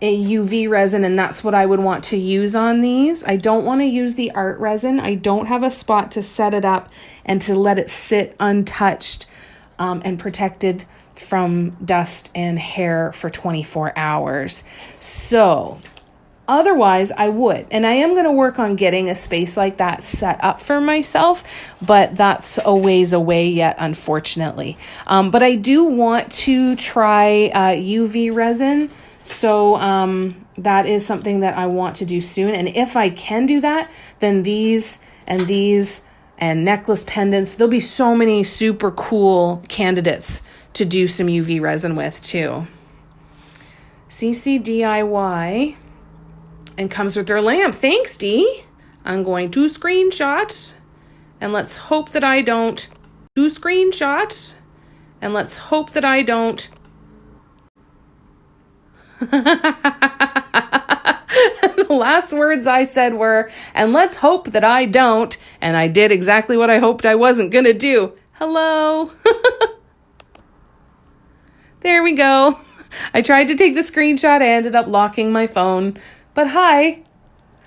A: a UV resin, and that's what I would want to use on these. I don't want to use the art resin. I don't have a spot to set it up and to let it sit untouched and protected from dust and hair for 24 hours. So otherwise I would, and I am going to work on getting a space like that set up for myself, but that's a ways away yet, unfortunately. But I do want to try UV resin. So that is something that I want to do soon. And if I can do that, then these and necklace pendants, there'll be so many super cool candidates to do some UV resin with too. CC DIY, and comes with their lamp. Thanks, Dee. I'm going to screenshot, and let's hope that I don't do screenshot, and let's hope that I don't. The last words I said were, and let's hope that I don't, and I did exactly what I hoped I wasn't gonna do. Hello. There we go. I tried to take the screenshot. I ended up locking my phone. But hi,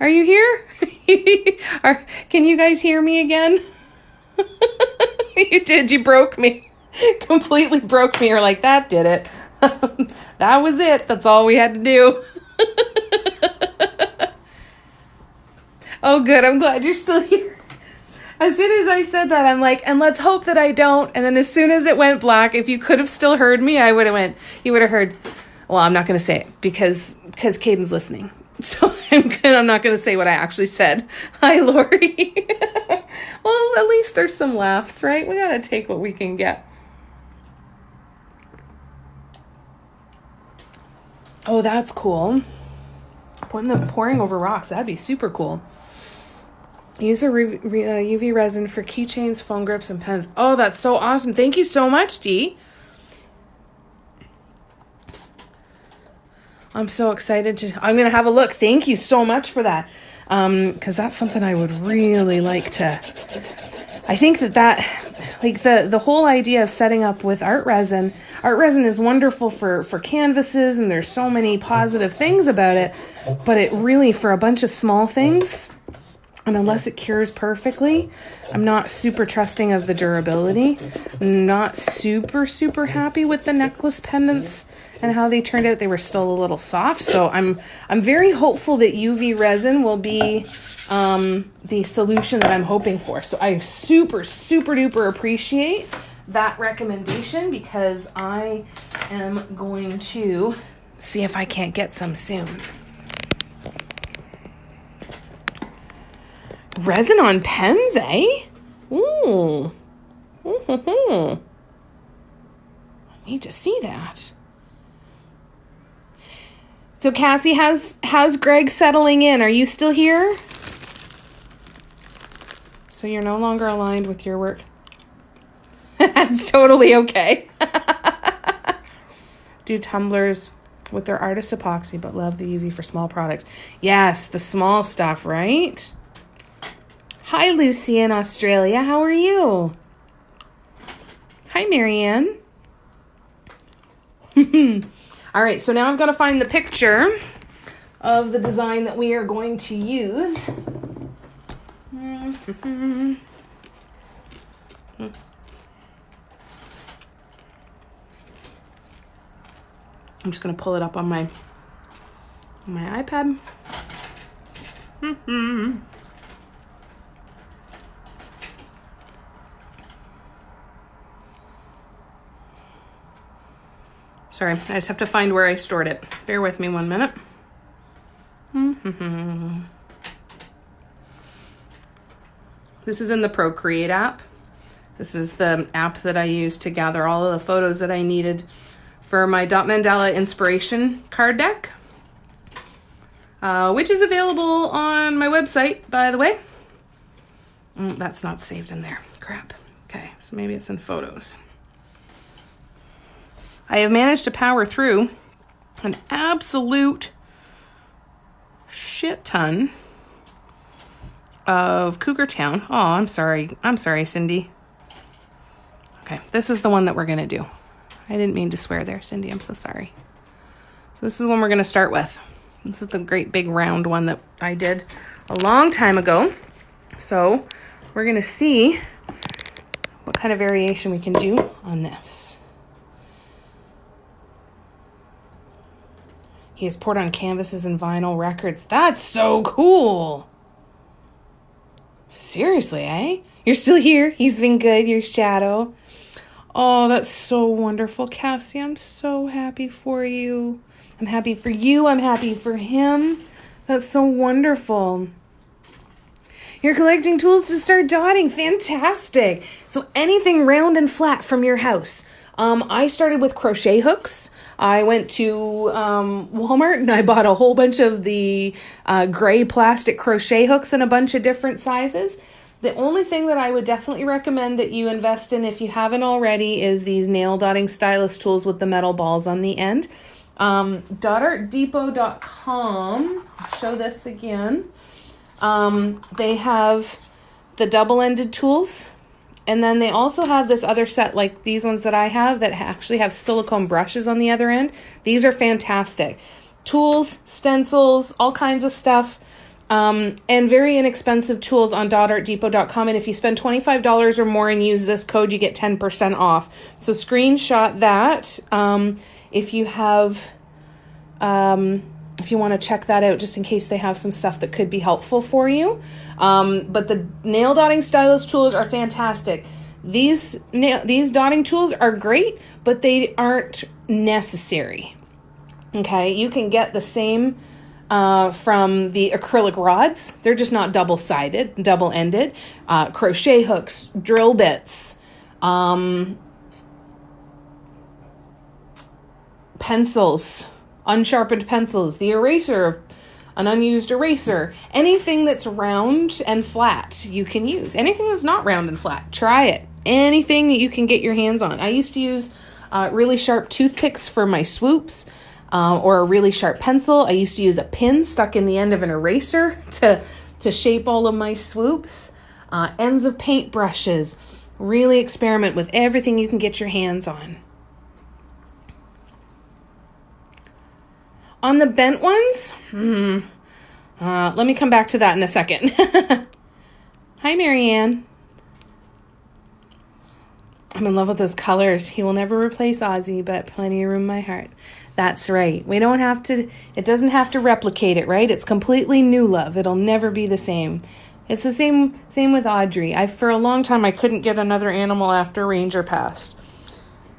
A: are you here? Can you guys hear me again? You did. You broke me. Completely broke me. You're like, that did it. That was it. That's all we had to do. Oh, good. I'm glad you're still here. As soon as I said that, I'm like, and let's hope that I don't. And then as soon as it went black, if you could have still heard me, you would have heard, well, I'm not going to say it because Caden's listening. So I'm not going to say what I actually said. Hi, Lori. Well, at least there's some laughs, right? We got to take what we can get. Oh, that's cool. Pouring over rocks. That'd be super cool. Use the UV resin for keychains, phone grips, and pens. Oh, that's so awesome. Thank you so much, Dee. I'm so excited I'm going to have a look. Thank you so much for that. Because that's something I would really like to. I think that like the whole idea of setting up with art resin is wonderful for canvases, and there's so many positive things about it, but it really, for a bunch of small things, and unless it cures perfectly, I'm not super trusting of the durability. I'm not super happy with the necklace pendants and how they turned out. They were still a little soft. So I'm very hopeful that UV resin will be the solution that I'm hoping for. So I super duper appreciate that recommendation, because I am going to see if I can't get some soon. Resin on pens, eh? Ooh. I need to see that. So Cassie, how's Greg settling in? Are you still here? So you're no longer aligned with your work. That's totally okay. Do tumblers with their artist epoxy, but love the UV for small products. Yes, the small stuff, right? Hi, Lucy in Australia. How are you? Hi, Marianne. All right, so now I've got to find the picture of the design that we are going to use. I'm just going to pull it up on my iPad. Sorry, I just have to find where I stored it. Bear with me 1 minute. This is in the Procreate app. This is the app that I used to gather all of the photos that I needed for my Dot Mandala Inspiration card deck, which is available on my website, by the way. That's not saved in there. Crap. Okay, so maybe it's in photos. I have managed to power through an absolute shit ton of Cougar Town. Oh, I'm sorry. I'm sorry, Cindy. Okay, this is the one that we're going to do. I didn't mean to swear there, Cindy. I'm so sorry. So this is one we're going to start with. This is the great big round one that I did a long time ago. So we're going to see what kind of variation we can do on this. He has poured on canvases and vinyl records. That's so cool. Seriously, eh? You're still here. He's been good, your shadow. Oh, that's so wonderful, Cassie. I'm so happy for you. I'm happy for you. I'm happy for him. That's so wonderful. You're collecting tools to start dotting. Fantastic. So anything round and flat from your house. I started with crochet hooks. I went to Walmart and I bought a whole bunch of the gray plastic crochet hooks in a bunch of different sizes. The only thing that I would definitely recommend that you invest in if you haven't already is these nail dotting stylus tools with the metal balls on the end. DotArtDepot.com. I'll show this again. They have the double-ended tools. And then they also have this other set, like these ones that I have, that actually have silicone brushes on the other end. These are fantastic. Tools, stencils, all kinds of stuff, and very inexpensive tools on DotArtDepot.com. And if you spend $25 or more and use this code, you get 10% off. So screenshot that if you have... if you want to check that out, just in case they have some stuff that could be helpful for you. But the nail dotting stylus tools are fantastic. These dotting tools are great, but they aren't necessary. Okay, you can get the same from the acrylic rods. They're just not double-sided, double-ended. Crochet hooks, drill bits, pencils, unsharpened pencils, the eraser, an unused eraser, anything that's round and flat you can use. Anything that's not round and flat, try it. Anything that you can get your hands on. I used to use really sharp toothpicks for my swoops, or a really sharp pencil. I used to use a pin stuck in the end of an eraser to shape all of my swoops. Ends of paint brushes. Really experiment with everything you can get your hands on. On the bent ones, let me come back to that in a second. Hi, Marianne. I'm in love with those colors. He will never replace Ozzy, but plenty of room in my heart. That's right. We don't have to, it doesn't have to replicate it, right? It's completely new love. It'll never be the same. It's the same with Audrey. For a long time, I couldn't get another animal after Ranger passed.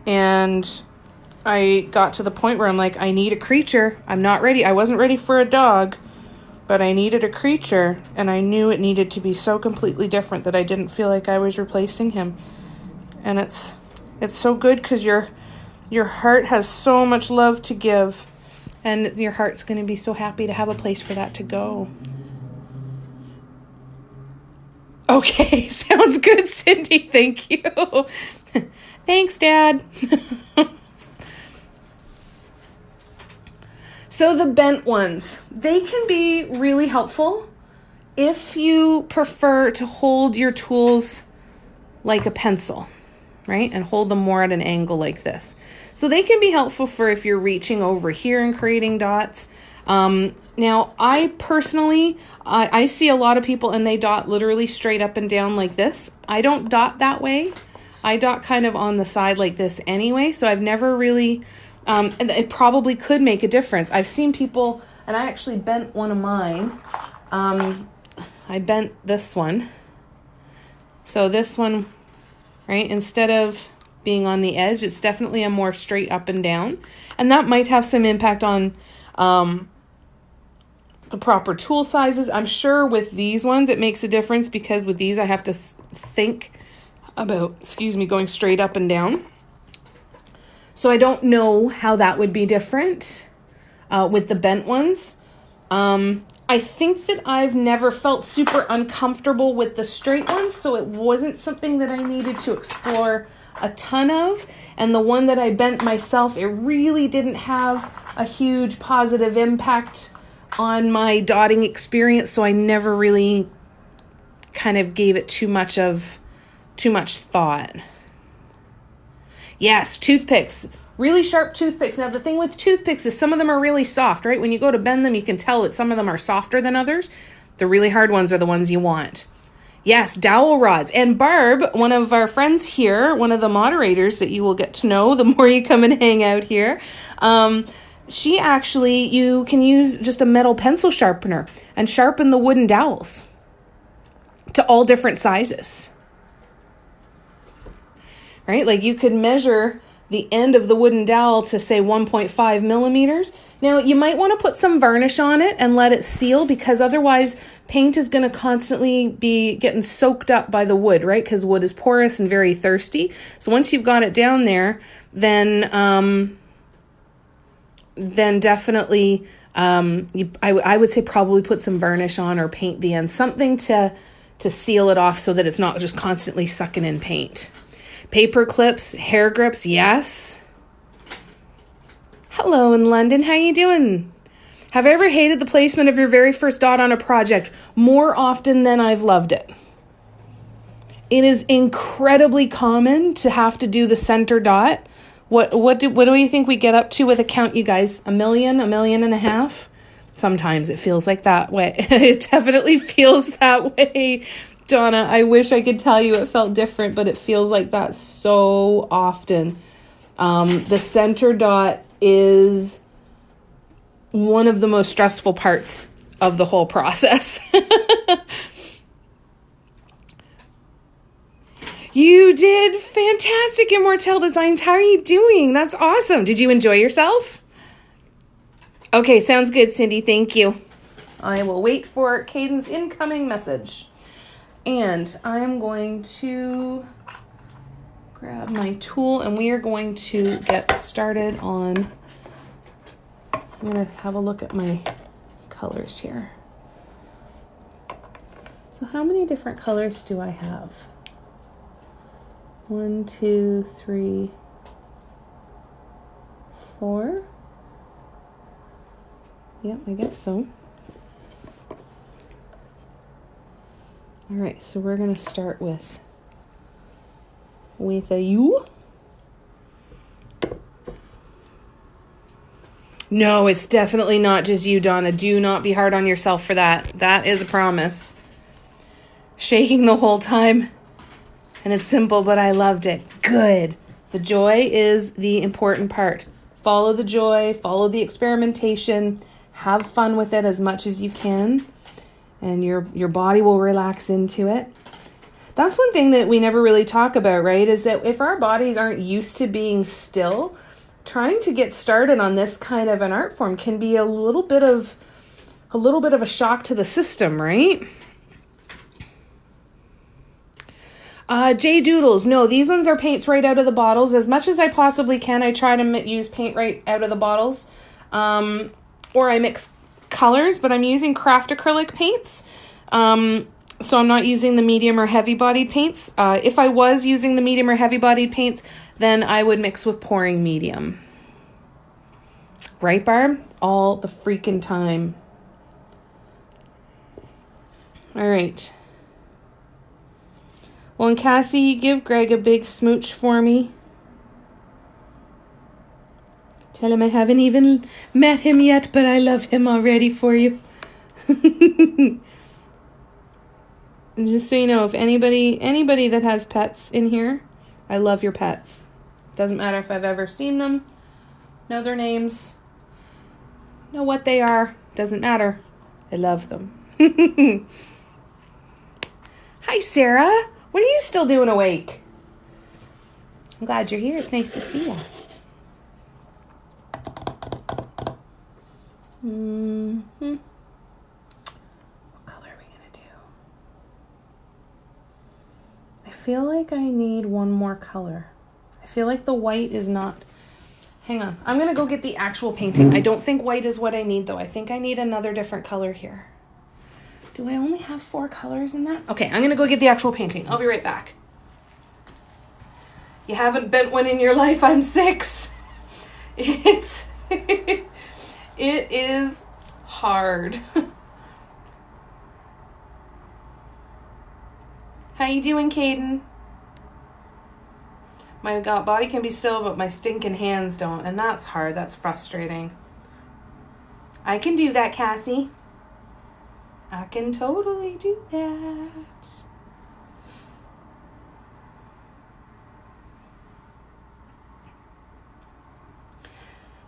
A: And I got to the point where I'm like, I need a creature. I'm not ready. I wasn't ready for a dog, but I needed a creature, and I knew it needed to be so completely different that I didn't feel like I was replacing him. And it's so good because your heart has so much love to give, and your heart's going to be so happy to have a place for that to go. Okay, sounds good, Cindy. Thank you. Thanks, Dad. So the bent ones, they can be really helpful if you prefer to hold your tools like a pencil, right? And hold them more at an angle like this. So they can be helpful for if you're reaching over here and creating dots. Now, I personally, I see a lot of people and they dot literally straight up and down like this. I don't dot that way. I dot kind of on the side like this anyway. So I've never really... and it probably could make a difference. I've seen people, and I actually bent one of mine. I bent this one. So this one, right, instead of being on the edge, it's definitely a more straight up and down. And that might have some impact on the proper tool sizes. I'm sure with these ones, it makes a difference because with these, I have to think about, going straight up and down. So I don't know how that would be different with the bent ones. I think that I've never felt super uncomfortable with the straight ones, so it wasn't something that I needed to explore a ton of. And the one that I bent myself, it really didn't have a huge positive impact on my dotting experience, so I never really kind of gave it too much thought. Yes, toothpicks. Really sharp toothpicks. Now, the thing with toothpicks is some of them are really soft, right? When you go to bend them, you can tell that some of them are softer than others. The really hard ones are the ones you want. Yes, dowel rods. And Barb, one of our friends here, one of the moderators that you will get to know the more you come and hang out here, she actually, you can use just a metal pencil sharpener and sharpen the wooden dowels to all different sizes. Right? Like you could measure the end of the wooden dowel to say 1.5 millimeters. Now you might want to put some varnish on it and let it seal, because otherwise paint is going to constantly be getting soaked up by the wood, right? Because wood is porous and very thirsty. So once you've got it down there, then definitely I would say probably put some varnish on or paint the end, something to seal it off so that it's not just constantly sucking in paint. Paper clips, hair grips, yes. Hello in London, how you doing? Have I ever hated the placement of your very first dot on a project? More often than I've loved it. It is incredibly common to have to do the center dot. What do you think we get up to with a count, you guys? 1 million, 1.5 million? Sometimes it feels like that way. It definitely feels that way. Donna, I wish I could tell you it felt different, but it feels like that so often. The center dot is one of the most stressful parts of the whole process. You did fantastic, Immortelle Designs. How are you doing? That's awesome. Did you enjoy yourself? Okay, sounds good, Cindy. Thank you. I will wait for Caden's incoming message. And I'm going to grab my tool and we are going to get started on, I'm going to have a look at my colors here. So how many different colors do I have? 1, 2, 3, 4. Yep, I guess so. All right, so we're going to start with a U. No, it's definitely not just you, Donna. Do not be hard on yourself for that. That is a promise. Shaking the whole time. And it's simple, but I loved it. Good. The joy is the important part. Follow the joy, follow the experimentation, have fun with it as much as you can. And your body will relax into it. That's one thing that we never really talk about, right? Is that if our bodies aren't used to being still, trying to get started on this kind of an art form can be a little bit of a shock to the system, right? J Doodles, no, these ones are paints right out of the bottles. As much as I possibly can, I try to use paint right out of the bottles, or I mix colors, but I'm using craft acrylic paints, so I'm not using the medium or heavy bodied paints. If I was using the medium or heavy bodied paints, then I would mix with pouring medium. Right, Barb? All the freaking time. All right. Well, and Cassie, give Greg a big smooch for me. Tell him I haven't even met him yet, but I love him already for you. Just so you know, if anybody that has pets in here, I love your pets. Doesn't matter if I've ever seen them, know their names, know what they are. Doesn't matter. I love them. Hi, Sarah. What are you still doing awake? I'm glad you're here. It's nice to see you. What color are we going to do? I feel like I need one more color. I feel like the white is not... Hang on. I'm going to go get the actual painting. I don't think white is what I need, though. I think I need another different color here. Do I only have 4 colors in that? Okay, I'm gonna go get the actual painting. I'll be right back. You haven't bent one in your life, I'm 6. It's, it is hard. How you doing, Caden? My body can be still, but my stinking hands don't, and that's hard. That's frustrating. I can do that, Cassie. I can totally do that.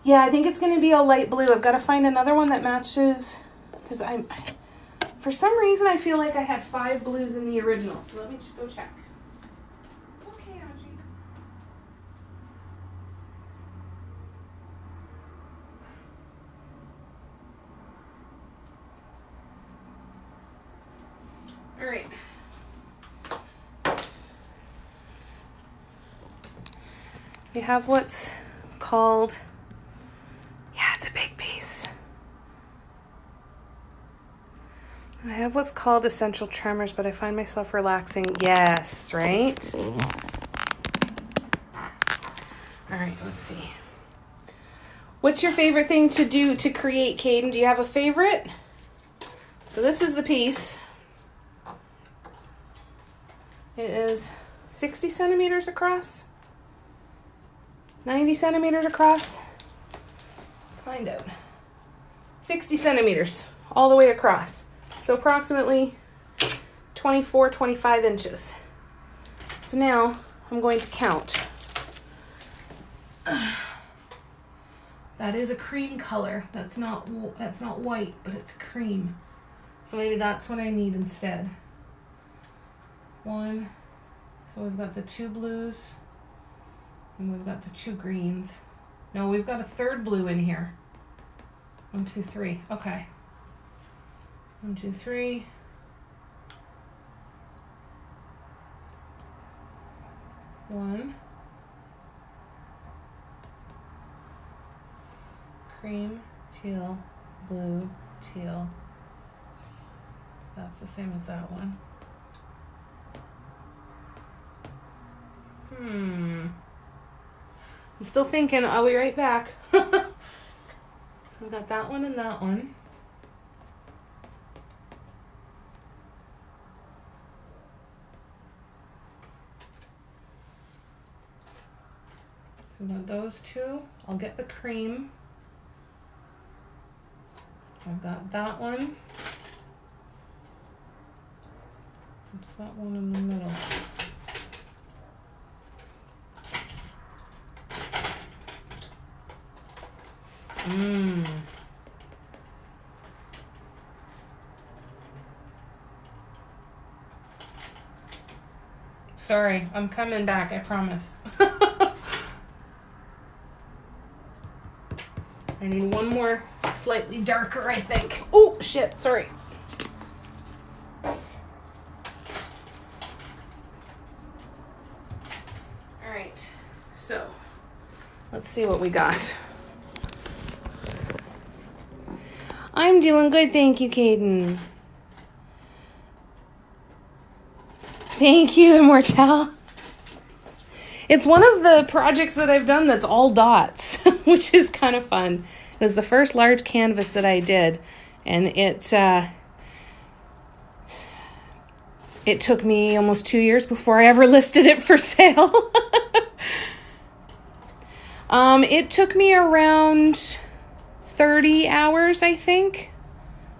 A: Yeah, I think it's going to be a light blue. I've got to find another one that matches, because for some reason I feel like I had 5 blues in the original. So let me go check. It's okay, Audrey. All right. We have what's called, yeah, it's a big piece. I have what's called essential tremors, but I find myself relaxing. Yes, right? All right, let's see. What's your favorite thing to do to create, Caden? Do you have a favorite? So this is the piece. It is 60 centimeters across. 90 centimeters across. Let's find out. 60 centimeters all the way across. So approximately 24, 25 inches. So now I'm going to count. That is a cream color. That's not white, but it's cream. So maybe that's what I need instead. 1. So we've got the 2 blues. And we've got the 2 greens. No, we've got a 3rd blue in here. 1, 2, 3. Okay. 1, 2, 3. One. Cream, teal, blue, teal. That's the same as that one. I'm still thinking. I'll be right back. So I've got that one and that one. So I've got those 2. I'll get the cream. I've got that one. It's that one in the middle. Sorry, I'm coming back, I promise. I need one more slightly darker, I think. Oh, shit, sorry. All right, so let's see what we got. I'm doing good, thank you, Caden. Thank you, Immortal. It's one of the projects that I've done that's all dots, which is kind of fun. It was the first large canvas that I did, and it took me almost 2 years before I ever listed it for sale. It took me around 30 hours, I think.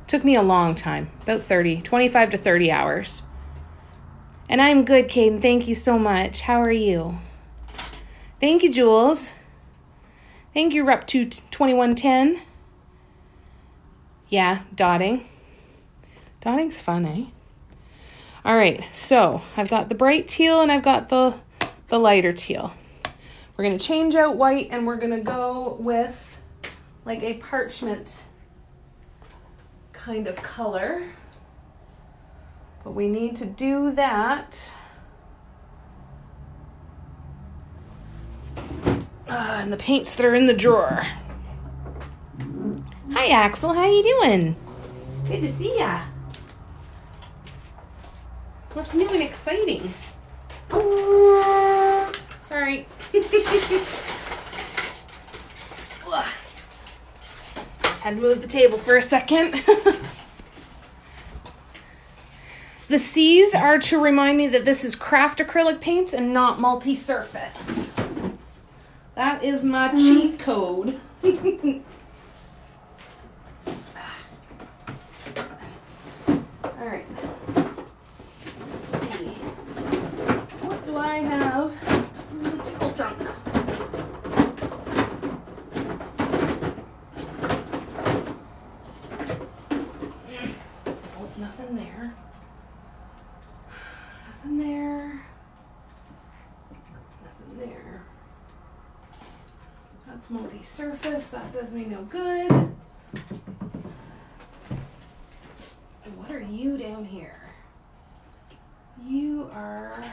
A: Took me a long time, about 25 to 30 hours. And I'm good, Caden. Thank you so much. How are you? Thank you, Jules. Thank you, Rep2110. Yeah, dotting. Dotting's fun, eh? All right, so I've got the bright teal and I've got the lighter teal. We're going to change out white and we're going to go with like a parchment kind of color. But we need to do that. And the paints that are in the drawer. Hi, Axel. How you doing? Good to see ya. What's new and exciting? Sorry. Just had to move the table for a second. The C's are to remind me that this is craft acrylic paints and not multi-surface. That is my cheat code. Alright. Let's see. What do I have in the table trunk? Oh, nothing there. Nothing there. Nothing there. That's multi-surface. That does me no good. And what are you down here? You are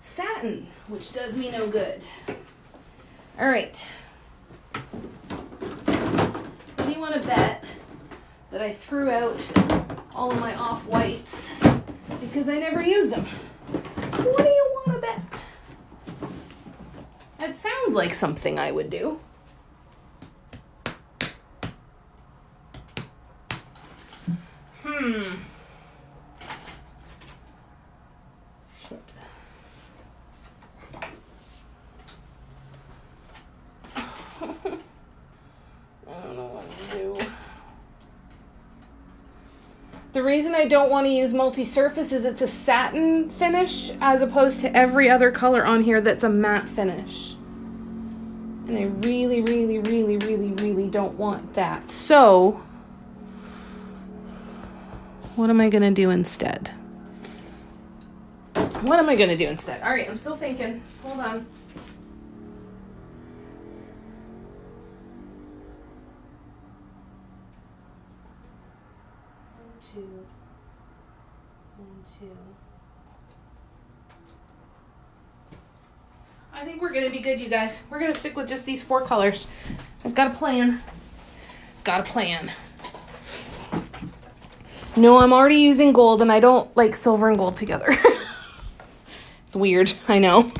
A: satin, which does me no good. All right. What do you want to bet that I threw out all of my off-whites because I never used them? What do you want to bet? That sounds like something I would do. Shit. I don't know what to do. The reason I don't want to use multi-surface is it's a satin finish as opposed to every other color on here that's a matte finish. And I really, really, really, really, really don't want that. So, what am I going to do instead? What am I going to do instead? All right, I'm still thinking. Hold on. One, two. I think we're going to be good, you guys. We're going to stick with just these 4 colors. I've got a plan. No, I'm already using gold, and I don't like silver and gold together. It's weird, I know.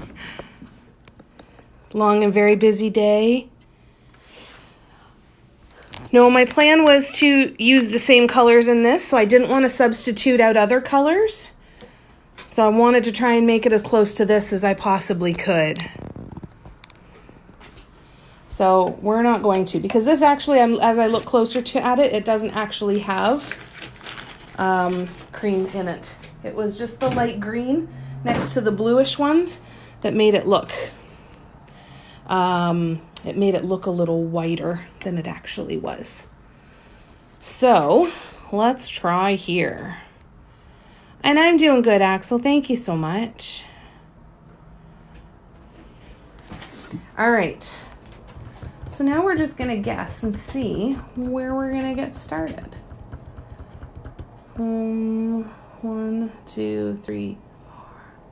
A: Long and very busy day. No, my plan was to use the same colors in this, so I didn't want to substitute out other colors. So I wanted to try and make it as close to this as I possibly could. So we're not going to, because this actually, as I look closer at it, it doesn't actually have cream in it. It was just the light green next to the bluish ones that made it look a little whiter than it actually was. So let's try here. And I'm doing good, Axel. Thank you so much. All right. So now we're just going to guess and see where we're going to get started. 1, 2, 3, 4,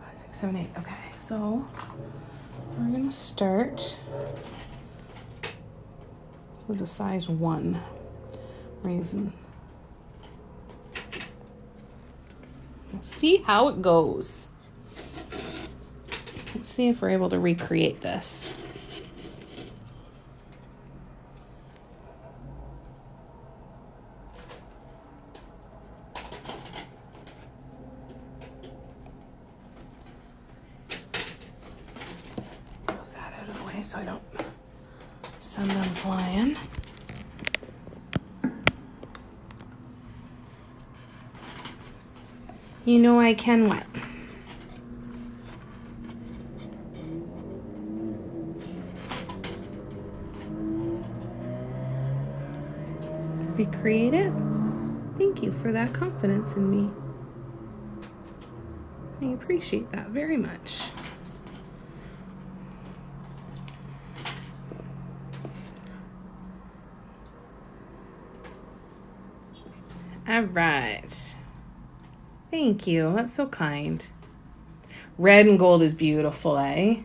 A: 5, 6, 7, 8. Okay, so we're going to start with a size 1 raisin. We'll see how it goes. Let's see if we're able to recreate this. Move that out of the way so I don't send them flying. You know I can what? Recreate it? Thank you for that confidence in me. I appreciate that very much. All right. Thank you. That's so kind. Red and gold is beautiful, eh?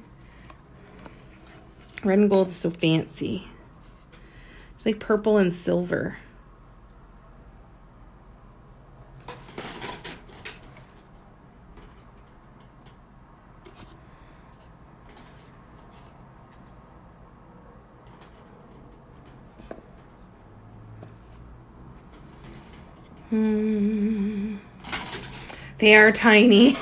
A: Red and gold is so fancy. It's like purple and silver. They are tiny.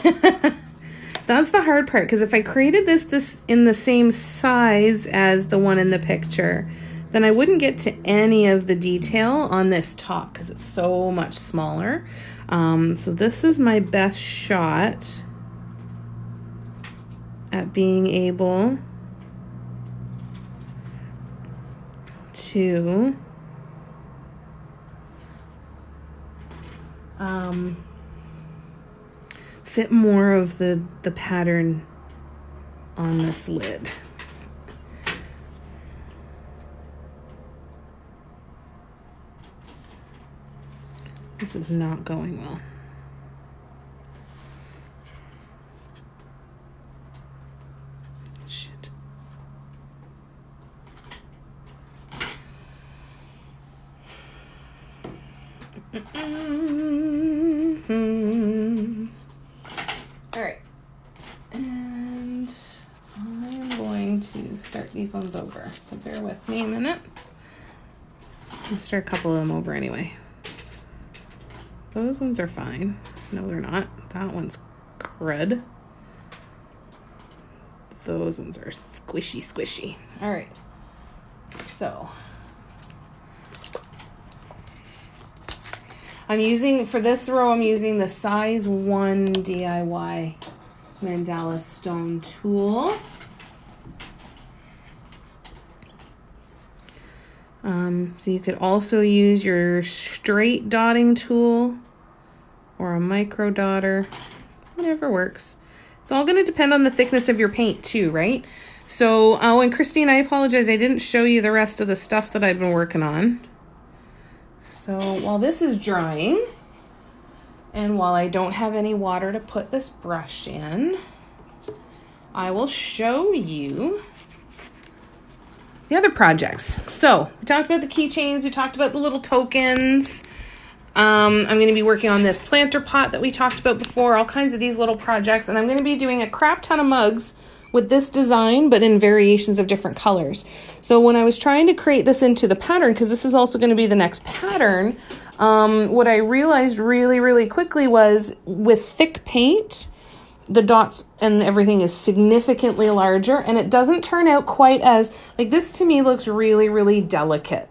A: That's the hard part, because if I created this in the same size as the one in the picture, then I wouldn't get to any of the detail on this top because it's so much smaller. So this is my best shot at being able to fit more of the pattern on this lid. This is not going well. Shit. All right. And I'm going to start these ones over. So bear with me a minute. I'll start a couple of them over anyway. Those ones are fine. No, they're not. That one's crud. Those ones are squishy. All right. So for this row, I'm using the size 1 DIY mandala stone tool. So you could also use your straight dotting tool or a micro dotter, whatever works. It's all going to depend on the thickness of your paint too, right? So, and Christine, I apologize, I didn't show you the rest of the stuff that I've been working on. So while this is drying, and while I don't have any water to put this brush in, I will show you the other projects. So we talked about the keychains, we talked about the little tokens. I'm going to be working on this planter pot that we talked about before, all kinds of these little projects, and I'm going to be doing a crap ton of mugs with this design, but in variations of different colors. So when I was trying to create this into the pattern, because this is also going to be the next pattern, what I realized really quickly was with thick paint, the dots and everything is significantly larger, and it doesn't turn out quite as, like, this to me looks really delicate,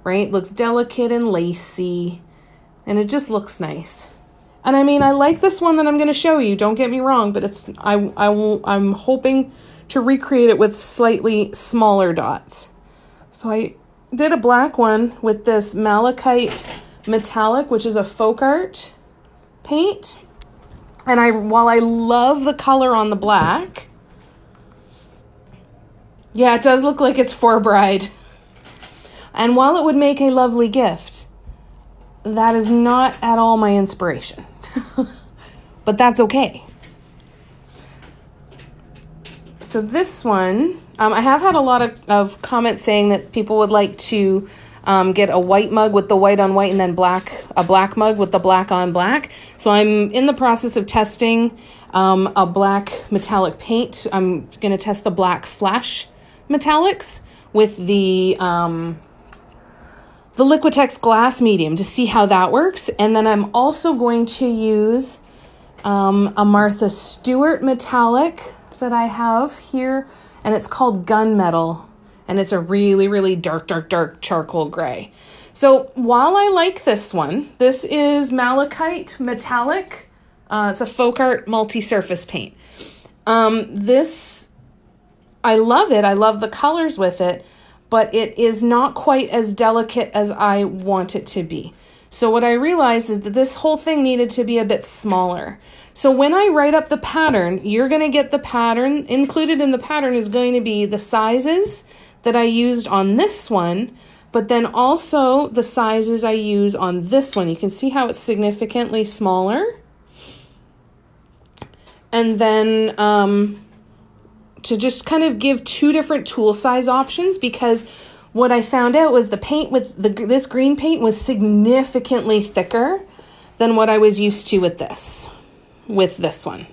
A: right? It looks delicate and lacy, and it just looks nice. And I mean, I like this one that I'm going to show you, don't get me wrong, but I'm hoping to recreate it with slightly smaller dots. So I did a black one with this Malachite Metallic, which is a folk art paint. And while I love the color on the black, yeah, it does look like it's for a bride. And while it would make a lovely gift, that is not at all my inspiration. But that's okay. So this one, I have had a lot of comments saying that people would like to get a white mug with the white on white and then a black mug with the black on black. So I'm in the process of testing a black metallic paint. I'm going to test the black flash metallics with the Liquitex glass medium to see how that works. And then I'm also going to use a Martha Stewart metallic that I have here, and it's called Gunmetal. And it's a really dark charcoal gray. So while I like this one, this is Malachite Metallic. It's a folk art multi-surface paint. This, I love it. I love the colors with it, but it is not quite as delicate as I want it to be. So what I realized is that this whole thing needed to be a bit smaller. So when I write up the pattern, you're going to get the pattern. Included in the pattern is going to be the sizes that I used on this one, but then also the sizes I use on this one. You can see how it's significantly smaller. And then to just kind of give two different tool size options, because what I found out was the paint with this green paint was significantly thicker than what I was used to with this one.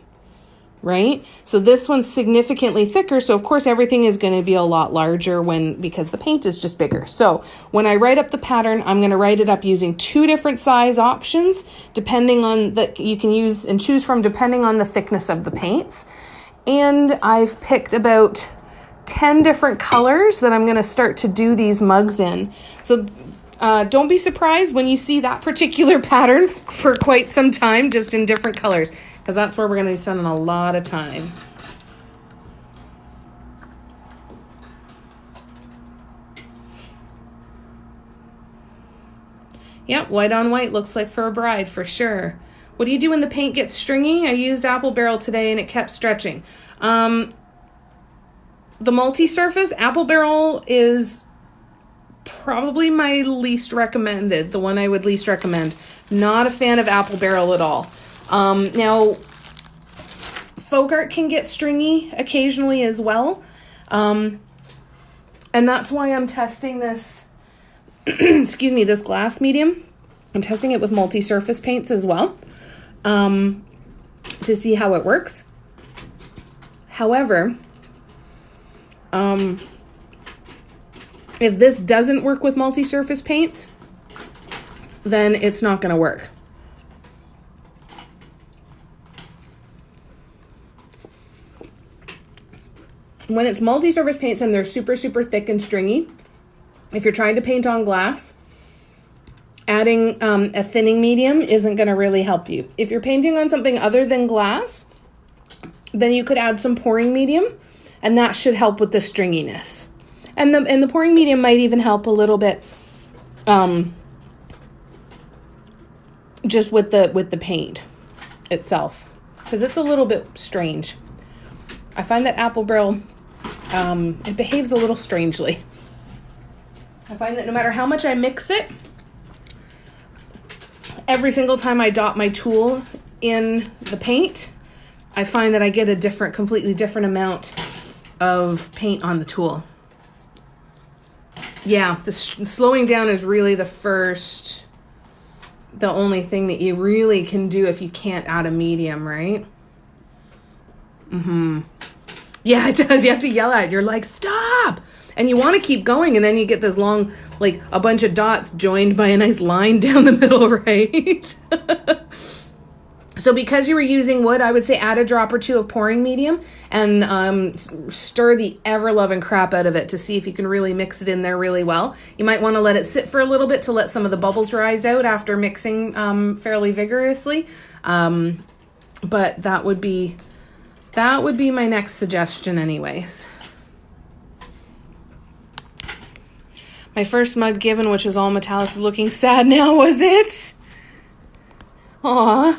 A: right? So this one's significantly thicker. So of course everything is going to be a lot larger because the paint is just bigger. So when I write up the pattern, I'm going to write it up using 2 different size options, depending on you can use and choose from depending on the thickness of the paints. And I've picked about 10 different colors that I'm going to start to do these mugs in. So don't be surprised when you see that particular pattern for quite some time, just in different colors, because that's where we're going to be spending a lot of time. Yep, white on white looks like for a bride for sure. What do you do when the paint gets stringy? I used Apple Barrel today and it kept stretching. The multi-surface Apple Barrel is probably my least recommended, the one I would least recommend. Not a fan of Apple Barrel at all. Now, Folk Art can get stringy occasionally as well. And that's why I'm testing this, excuse me, this glass medium. I'm testing it with multi-surface paints as well, to see how it works. However, if this doesn't work with multi-surface paints, then it's not going to work. When it's multi-surface paints and they're super, super thick and stringy, if you're trying to paint on glass, adding a thinning medium isn't going to really help you. If you're painting on something other than glass, then you could add some pouring medium, and that should help with the stringiness. And the pouring medium might even help a little bit, just with the paint itself, because it's a little bit strange. I find that Apple Barrel, it behaves a little strangely. I find that no matter how much I mix it, every single time I dot my tool in the paint, I find that I get a completely different amount of paint on the tool. Yeah, the slowing down is really the only thing that you really can do if you can't add a medium, right? Yeah, it does. You have to yell at it. You're like, stop! And you want to keep going, and then you get this long, like a bunch of dots joined by a nice line down the middle, right? So because you were using wood, I would say add a drop or 2 of pouring medium and stir the ever-loving crap out of it to see if you can really mix it in there really well. You might want to let it sit for a little bit to let some of the bubbles rise out after mixing fairly vigorously. But that would be my next suggestion anyways. My first mug given, which was all metallic, is looking sad now, was it? Aw.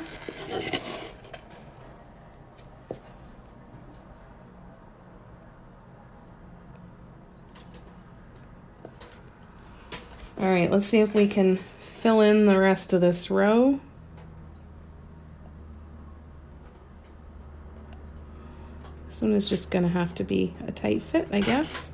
A: All right, let's see if we can fill in the rest of this row. This one is just gonna have to be a tight fit, I guess.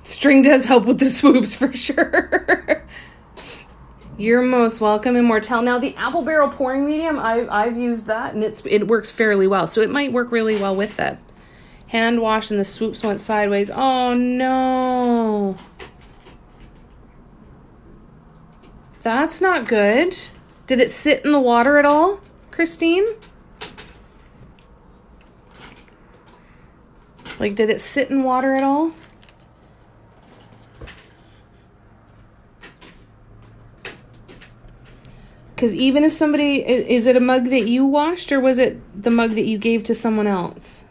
A: String does help with the swoops for sure. You're most welcome, Immortelle. Now the Apple Barrel pouring medium, I've used that and it works fairly well. So it might work really well with that. Hand wash and the swoops went sideways. Oh no. That's not good. Did it sit in the water at all, Christine? Like, did it sit in water at all? Because even if somebody, is it a mug that you washed or was it the mug that you gave to someone else?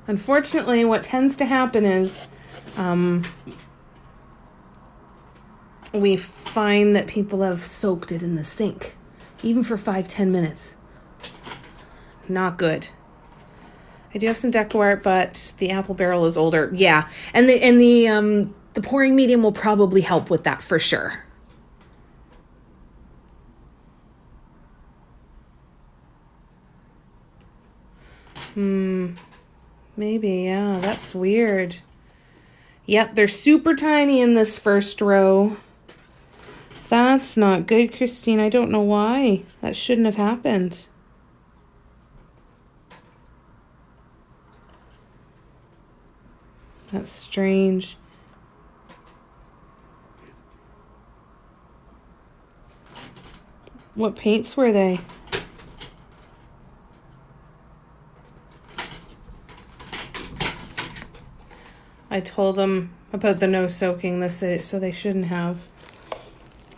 A: Unfortunately, what tends to happen is we find that people have soaked it in the sink, even for 5-10 minutes. Not good. I do have some DecoArt, but the apple barrel is older. Yeah, and the pouring medium will probably help with that for sure. Maybe, yeah, that's weird. Yep, they're super tiny in this first row. That's not good, Christine. I don't know why. That shouldn't have happened. That's strange. What paints were they? I told them about the no soaking this, so they shouldn't have.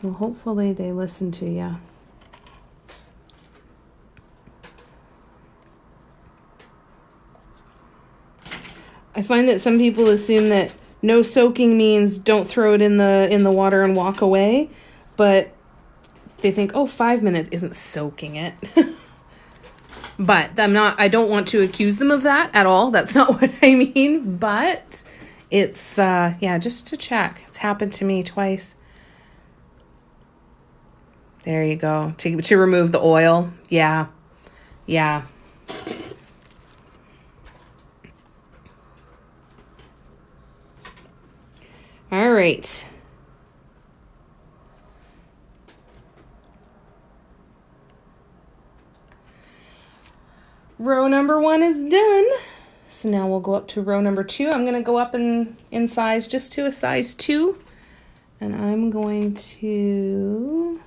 A: Well, hopefully they listen to you. I find that some people assume that no soaking means don't throw it in the water and walk away, but they think, oh, 5 minutes isn't soaking it. But I don't want to accuse them of that at all. That's not what I mean, but it's, yeah, just to check. It's happened to me twice. There you go. To remove the oil. Yeah. Yeah. All right. Row number 1 is done. So now we'll go up to row number 2. I'm going to go up in size just to a size 2. And I'm going to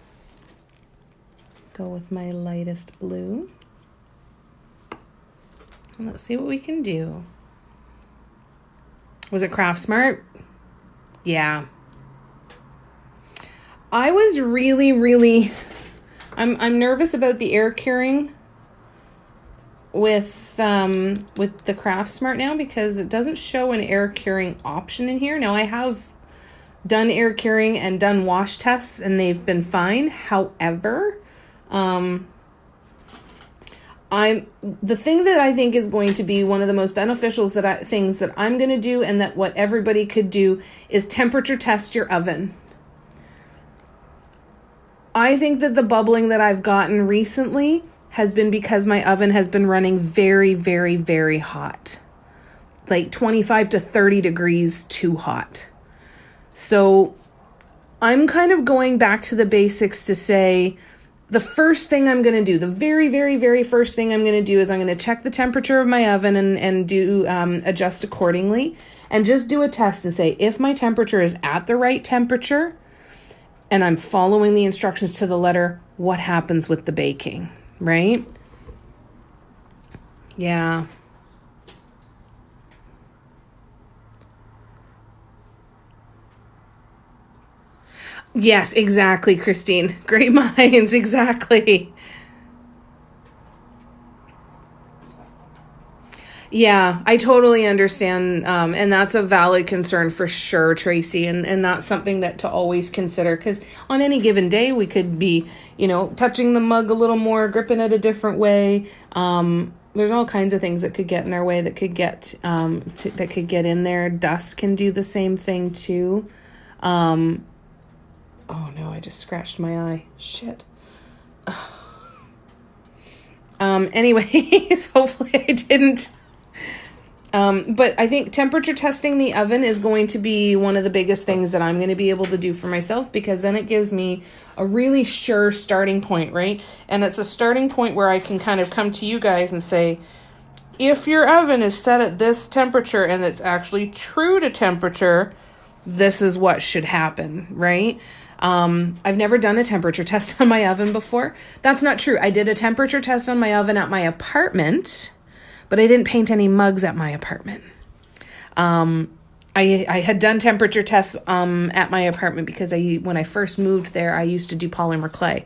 A: go with my lightest blue. And let's see what we can do. Was it Craft Smart? Yeah. I was really I'm nervous about the air curing with the Craft Smart now, because it doesn't show an air curing option in here. Now, I have done air curing and done wash tests and they've been fine. However, the thing that I think is going to be one of the most beneficial things that I'm going to do, and that what everybody could do, is temperature test your oven. I think that the bubbling that I've gotten recently has been because my oven has been running very hot. Like 25 to 30 degrees too hot. So I'm kind of going back to the basics to say, the first thing I'm going to do, the very first thing I'm going to do, is I'm going to check the temperature of my oven and do adjust accordingly, and just do a test and say, if my temperature is at the right temperature and I'm following the instructions to the letter, what happens with the baking, right? Yeah. Yes, exactly, Christine. Great minds, exactly. Yeah, I totally understand. And that's a valid concern for sure, Tracy. And that's something that to always consider, because on any given day, we could be, touching the mug a little more, gripping it a different way. There's all kinds of things that could get in our way, that could get in there. Dust can do the same thing too. Oh no, I just scratched my eye. Shit. Anyways, hopefully I didn't. But I think temperature testing the oven is going to be one of the biggest things that I'm going to be able to do for myself, because then it gives me a really sure starting point, right? And it's a starting point where I can kind of come to you guys and say, if your oven is set at this temperature and it's actually true to temperature, this is what should happen, right? I've never done a temperature test on my oven before. That's not true. I did a temperature test on my oven at my apartment, but I didn't paint any mugs at my apartment. I had done temperature tests at my apartment because when I first moved there, I used to do polymer clay.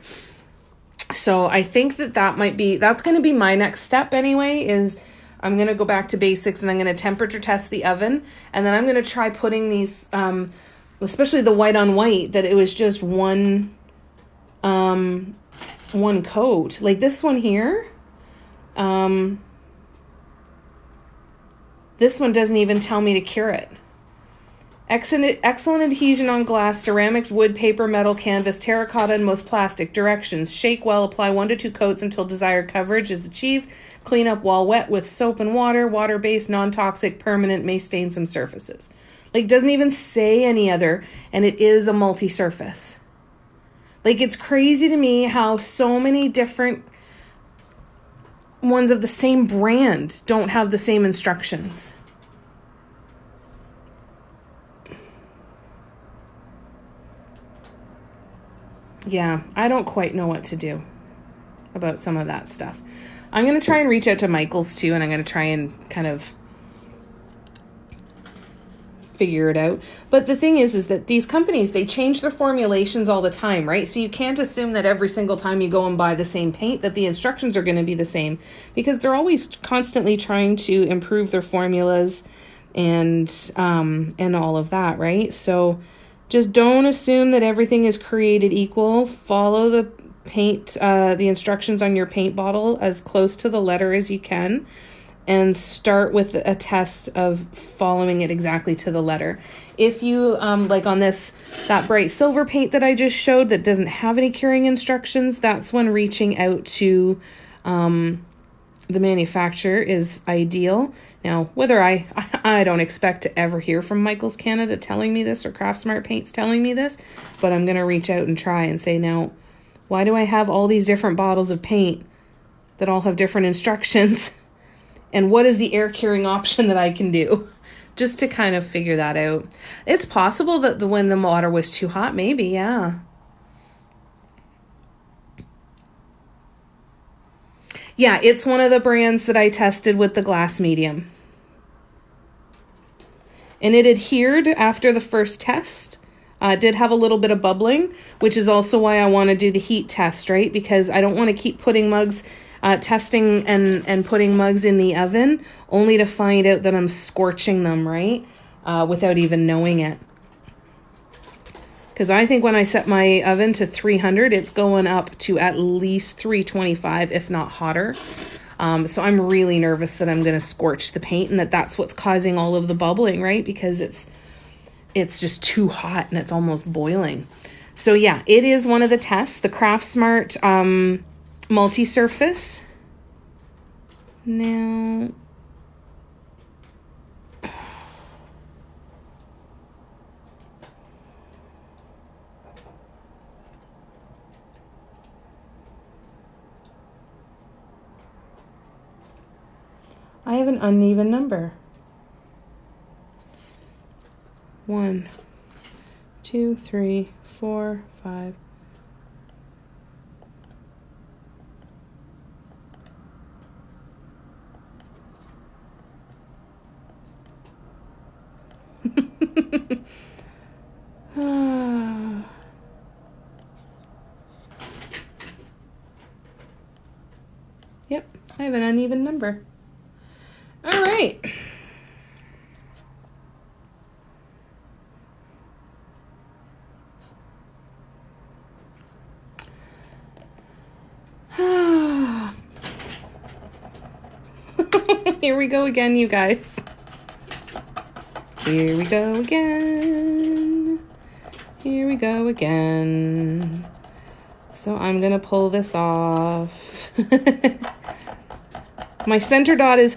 A: So I think that's going to be my next step anyway, is I'm going to go back to basics and I'm going to temperature test the oven. And then I'm going to try putting these, especially the white on white, that it was just one coat. Like this one here. This one doesn't even tell me to cure it. Excellent adhesion on glass, ceramics, wood, paper, metal, canvas, terracotta, and most plastic. Directions: shake well, apply 1 to 2 coats until desired coverage is achieved. Clean up while wet with soap and water. Water-based, non-toxic, permanent, may stain some surfaces. Like, doesn't even say any other, and it is a multi-surface. Like, it's crazy to me how so many different ones of the same brand don't have the same instructions. Yeah, I don't quite know what to do about some of that stuff. I'm going to try and reach out to Michaels too, and I'm going to try and kind of figure it out. But the thing is that these companies, they change their formulations all the time, right? So you can't assume that every single time you go and buy the same paint that the instructions are going to be the same, because they're always constantly trying to improve their formulas and all of that, right? So just don't assume that everything is created equal. Follow the paint, the instructions on your paint bottle as close to the letter as you can, and start with a test of following it exactly to the letter. If you, like on that bright silver paint that I just showed that doesn't have any curing instructions, that's when reaching out to the manufacturer is ideal. Now, whether I don't expect to ever hear from Michaels Canada telling me this or Craftsmart Paints telling me this, but I'm going to reach out and try and say, now, why do I have all these different bottles of paint that all have different instructions? And what is the air curing option that I can do? Just to kind of figure that out. It's possible that when the water was too hot, maybe, yeah. Yeah, it's one of the brands that I tested with the glass medium. And it adhered after the first test. It did have a little bit of bubbling, which is also why I want to do the heat test, right? Because I don't want to keep putting mugs, testing and putting mugs in the oven, only to find out that I'm scorching them, right? Without even knowing it. Because I think when I set my oven to 300, it's going up to at least 325, if not hotter. So I'm really nervous that I'm going to scorch the paint and that's what's causing all of the bubbling, right? Because it's just too hot and it's almost boiling. So yeah, it is one of the tests, the Craftsmart multi-surface. Now, I have an uneven number. 1, 2, 3, 4, 5. Yep, I have an uneven number. All right. Here we go again, you guys. Here we go again. Here we go again. So I'm going to pull this off. My center dot is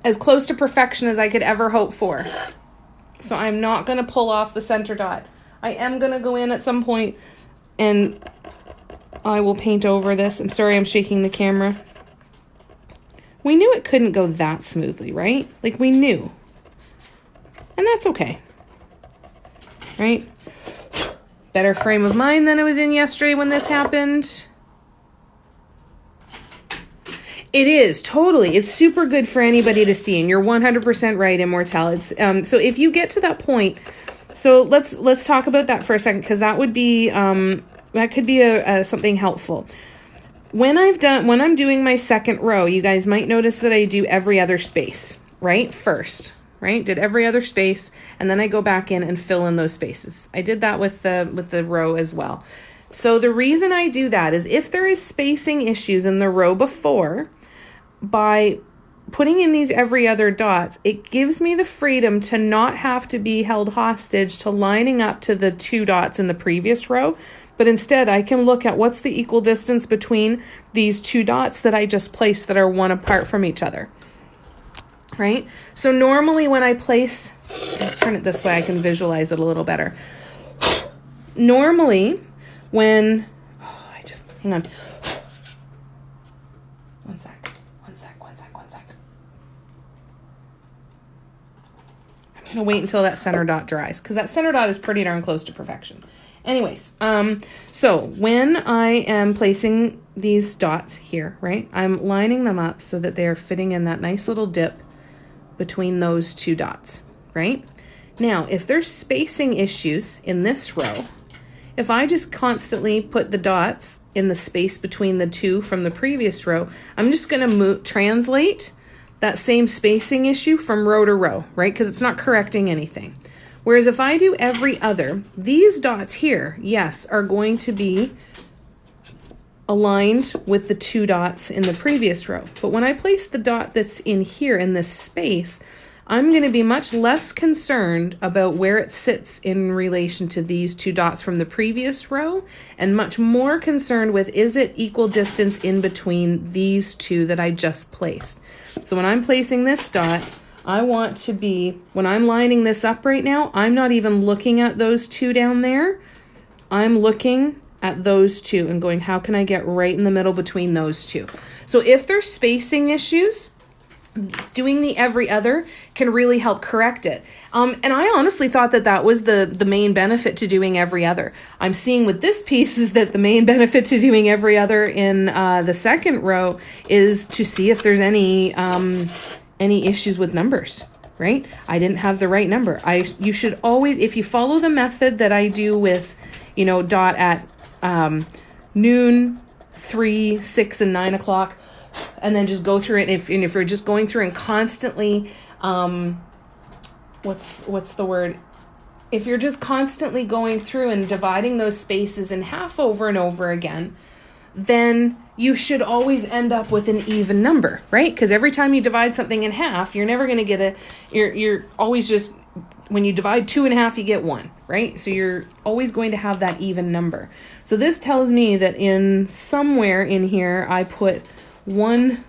A: as close to perfection as I could ever hope for. So I'm not going to pull off the center dot. I am going to go in at some point and I will paint over this. I'm sorry I'm shaking the camera. We knew it couldn't go that smoothly, right? Like, we knew. And that's okay. Right? Better frame of mind than I was in yesterday when this happened. It is, totally. It's super good for anybody to see, and you're 100% right, Immortal. It's so if you get to that point, so let's talk about that for a second, because that would be that could be a something helpful. When I'm doing my second row, you guys might notice that I do every other space, right? First, right? Did every other space, and then I go back in and fill in those spaces. I did that with the row as well. So the reason I do that is if there is spacing issues in the row before, by putting in these every other dots, it gives me the freedom to not have to be held hostage to lining up to the 2 dots in the previous row, but instead I can look at what's the equal distance between these 2 dots that I just placed that are one apart from each other, right? So normally when I place, let's turn it this way, I can visualize it a little better. Normally when, hang on. One sec. I'm going to wait until that center dot dries because that center dot is pretty darn close to perfection. Anyways, so when I am placing these dots here, right, I'm lining them up so that they are fitting in that nice little dip between those 2 dots, right? Now, if there's spacing issues in this row, if I just constantly put the dots in the space between the 2 from the previous row, I'm just going to translate that same spacing issue from row to row, right? Because it's not correcting anything. Whereas if I do every other, these dots here, yes, are going to be aligned with the 2 dots in the previous row. But when I place the dot that's in here in this space, I'm going to be much less concerned about where it sits in relation to these 2 dots from the previous row, and much more concerned with, is it equal distance in between these 2 that I just placed? So when I'm placing this dot, I want to be, when I'm lining this up right now, I'm not even looking at those 2 down there. I'm looking at those 2 and going, how can I get right in the middle between those 2? So if there's spacing issues, doing the every other can really help correct it. And I honestly thought that that was the main benefit to doing every other. I'm seeing with this piece is that the main benefit to doing every other in the second row is to see if there's any issues with numbers, right? I didn't have the right number. You should always, if you follow the method that I do with, dot at noon, 3, 6, and 9 o'clock, and then just go through it. If you're just going through and constantly, what's the word? If you're just constantly going through and dividing those spaces in half over and over again, then you should always end up with an even number, right? Because every time you divide something in half, you're never going to get you're always just, when you divide 2 in half, you get 1, right? So you're always going to have that even number. So this tells me that in somewhere in here, I put 1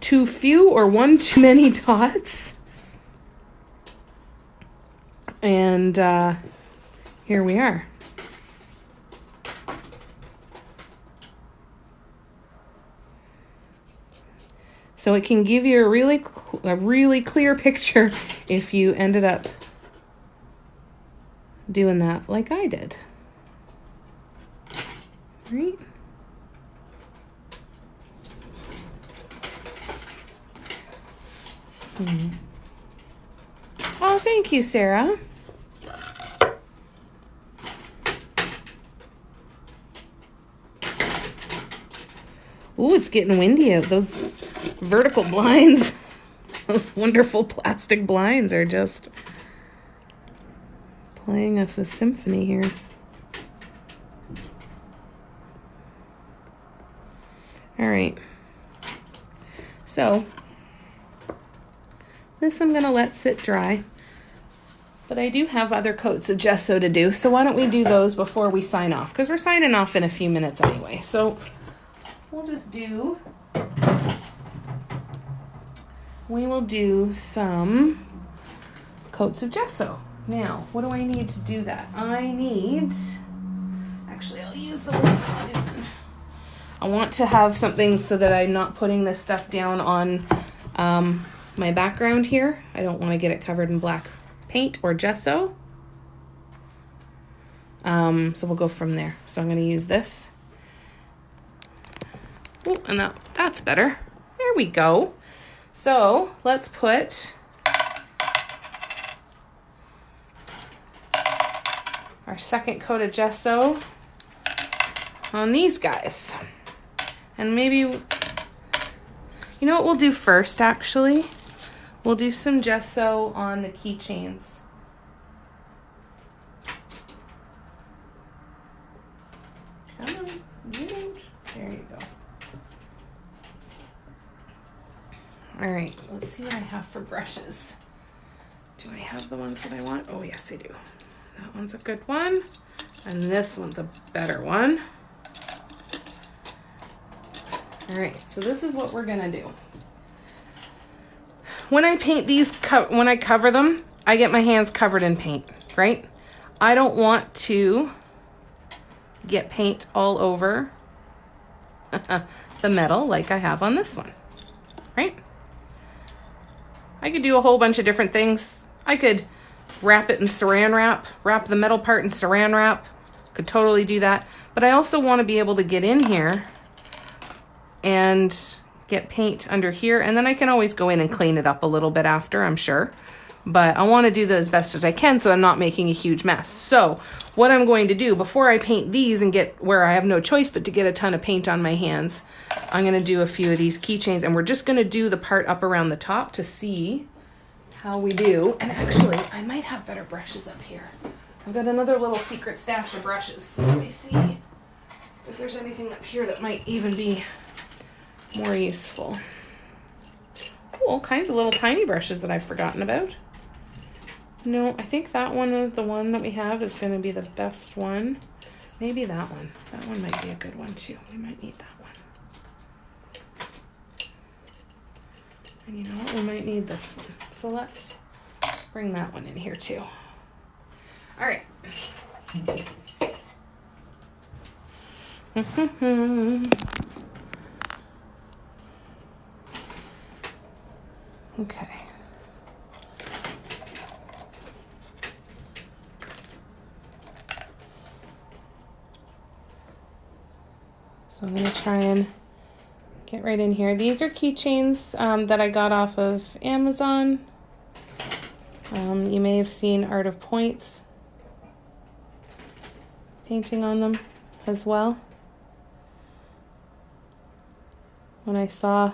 A: too few or 1 too many dots. And here we are. So it can give you a really clear picture if you ended up doing that like I did. Right? Oh, thank you, Sarah. Ooh, it's getting windy out. Those vertical blinds, those wonderful plastic blinds are just playing us a symphony here. All right. So this I'm going to let sit dry. But I do have other coats of gesso to do, so why don't we do those before we sign off? Because we're signing off in a few minutes anyway. So we'll just do... we will do some coats of gesso. Now, what do I need to do that? I need... actually, I'll use the ones of Susan. I want to have something so that I'm not putting this stuff down on my background here. I don't want to get it covered in black paint or gesso. So we'll go from there. So I'm going to use this. Oh, and that's better. There we go. So let's put our second coat of gesso on these guys. And maybe, you know what we'll do first, actually? We'll do some gesso on the keychains. Come on, there you go. All right, let's see what I have for brushes. Do I have the ones that I want? Oh, yes, I do. That one's a good one. And this one's a better one. All right, so this is what we're gonna do. When I paint these, when I cover them, I get my hands covered in paint, right? I don't want to get paint all over the metal like I have on this one, right? I could do a whole bunch of different things. I could wrap it in saran wrap, wrap the metal part in saran wrap. Could totally do that. But I also want to be able to get in here and get paint under here. And then I can always go in and clean it up a little bit after, I'm sure. But I want to do that as best as I can so I'm not making a huge mess. So what I'm going to do before I paint these and get where I have no choice but to get a ton of paint on my hands, I'm going to do a few of these keychains, and we're just going to do the part up around the top to see how we do. And actually, I might have better brushes up here. I've got another little secret stash of brushes. So let me see if there's anything up here that might even be more useful. Oh, all kinds of little tiny brushes that I've forgotten about. No, I think that one, the one that we have, is going to be the best one. Maybe that one. That one might be a good one too. We might need that one. And you know what? We might need this one. So let's bring that one in here too. All right. Okay. So I'm going to try and get right in here. These are keychains that I got off of Amazon. You may have seen Art of Points painting on them as well. When I saw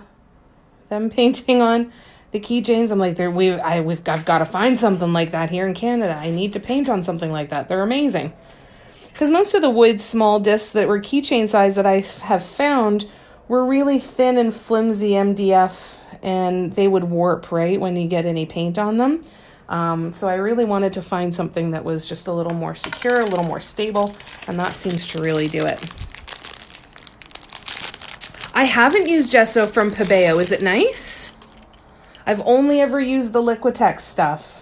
A: them painting on the keychains, I'm like, I've got to find something like that here in Canada. I need to paint on something like that. They're amazing. Because most of the wood small discs that were keychain size that I have found were really thin and flimsy MDF, and they would warp, right, when you get any paint on them. So I really wanted to find something that was just a little more secure, a little more stable, and that seems to really do it. I haven't used gesso from Pebeo. Is it nice? I've only ever used the Liquitex stuff.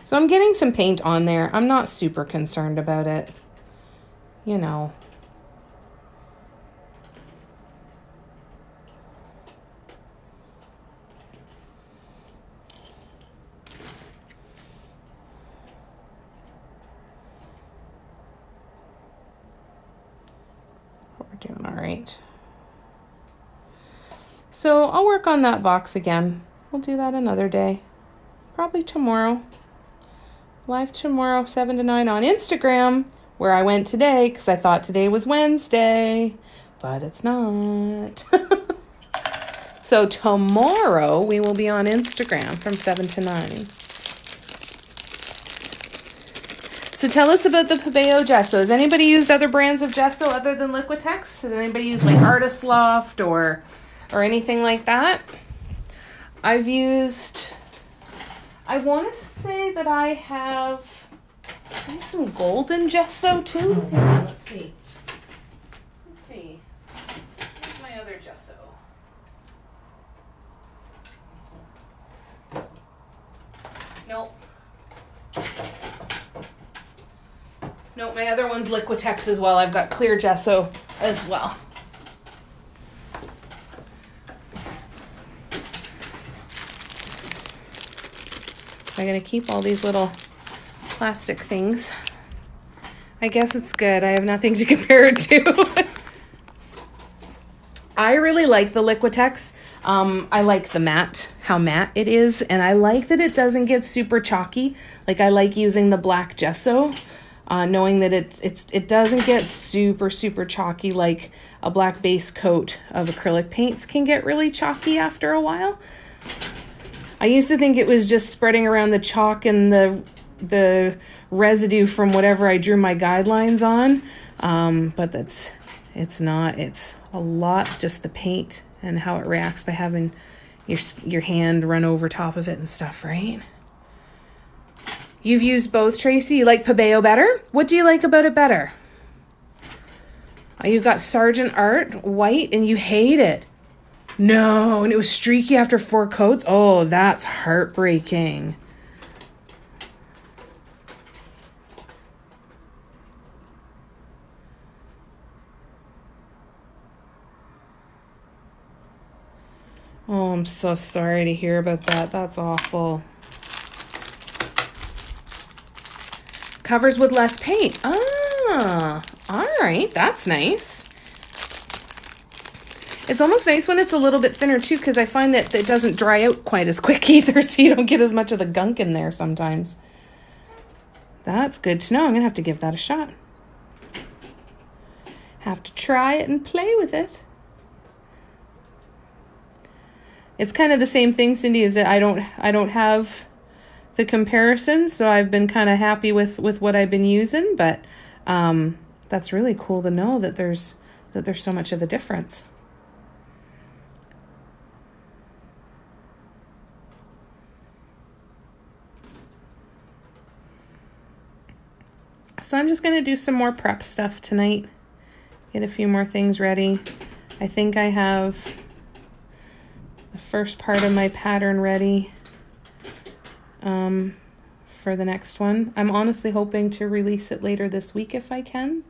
A: So I'm getting some paint on there. I'm not super concerned about it. You know. We're doing all right. So I'll work on that box again. We'll do that another day. Probably tomorrow. Live tomorrow, 7 to 9 on Instagram, where I went today because I thought today was Wednesday, but it's not. So tomorrow we will be on Instagram from 7 to 9. So tell us about the Pebeo gesso. Has anybody used other brands of gesso other than Liquitex? Has anybody used like Artist Loft or anything like that? I've used... I want to say that I have some golden gesso too. Hang on, let's see. Where's my other gesso? Nope. Nope, my other one's Liquitex as well. I've got clear gesso as well. I'm going to keep all these little plastic things. I guess it's good. I have nothing to compare it to. I really like the Liquitex. I like the matte, how matte it is. And I like that it doesn't get super chalky. Like I like using the black gesso, knowing that it doesn't get super, super chalky like a black base coat of acrylic paints can get really chalky after a while. I used to think it was just spreading around the chalk and the the residue from whatever I drew my guidelines on. But it's not. It's a lot just the paint and how it reacts by having your hand run over top of it and stuff, right? You've used both, Tracy. You like Pebeo better? What do you like about it better? You got Sargent Art white and you hate it. No, and it was streaky after 4 coats. Oh, that's heartbreaking. Oh, I'm so sorry to hear about that. That's awful. Covers with less paint. Ah, all right. That's nice. It's almost nice when it's a little bit thinner too, because I find that it doesn't dry out quite as quick either, so you don't get as much of the gunk in there sometimes. That's good to know. I'm going to have to give that a shot. Have to try it and play with it. It's kind of the same thing, Cindy, is that I don't have the comparison, so I've been kind of happy with what I've been using, but that's really cool to know that there's so much of a difference. So I'm just going to do some more prep stuff tonight, get a few more things ready. I think I have the first part of my pattern ready for the next one. I'm honestly hoping to release it later this week if I can.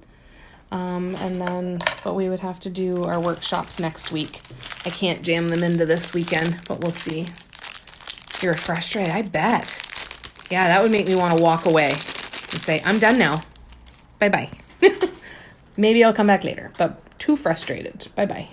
A: But we would have to do our workshops next week. I can't jam them into this weekend, but we'll see. You're frustrated, I bet. Yeah, that would make me want to walk away and say, I'm done now. Bye-bye. Maybe I'll come back later, but too frustrated. Bye-bye.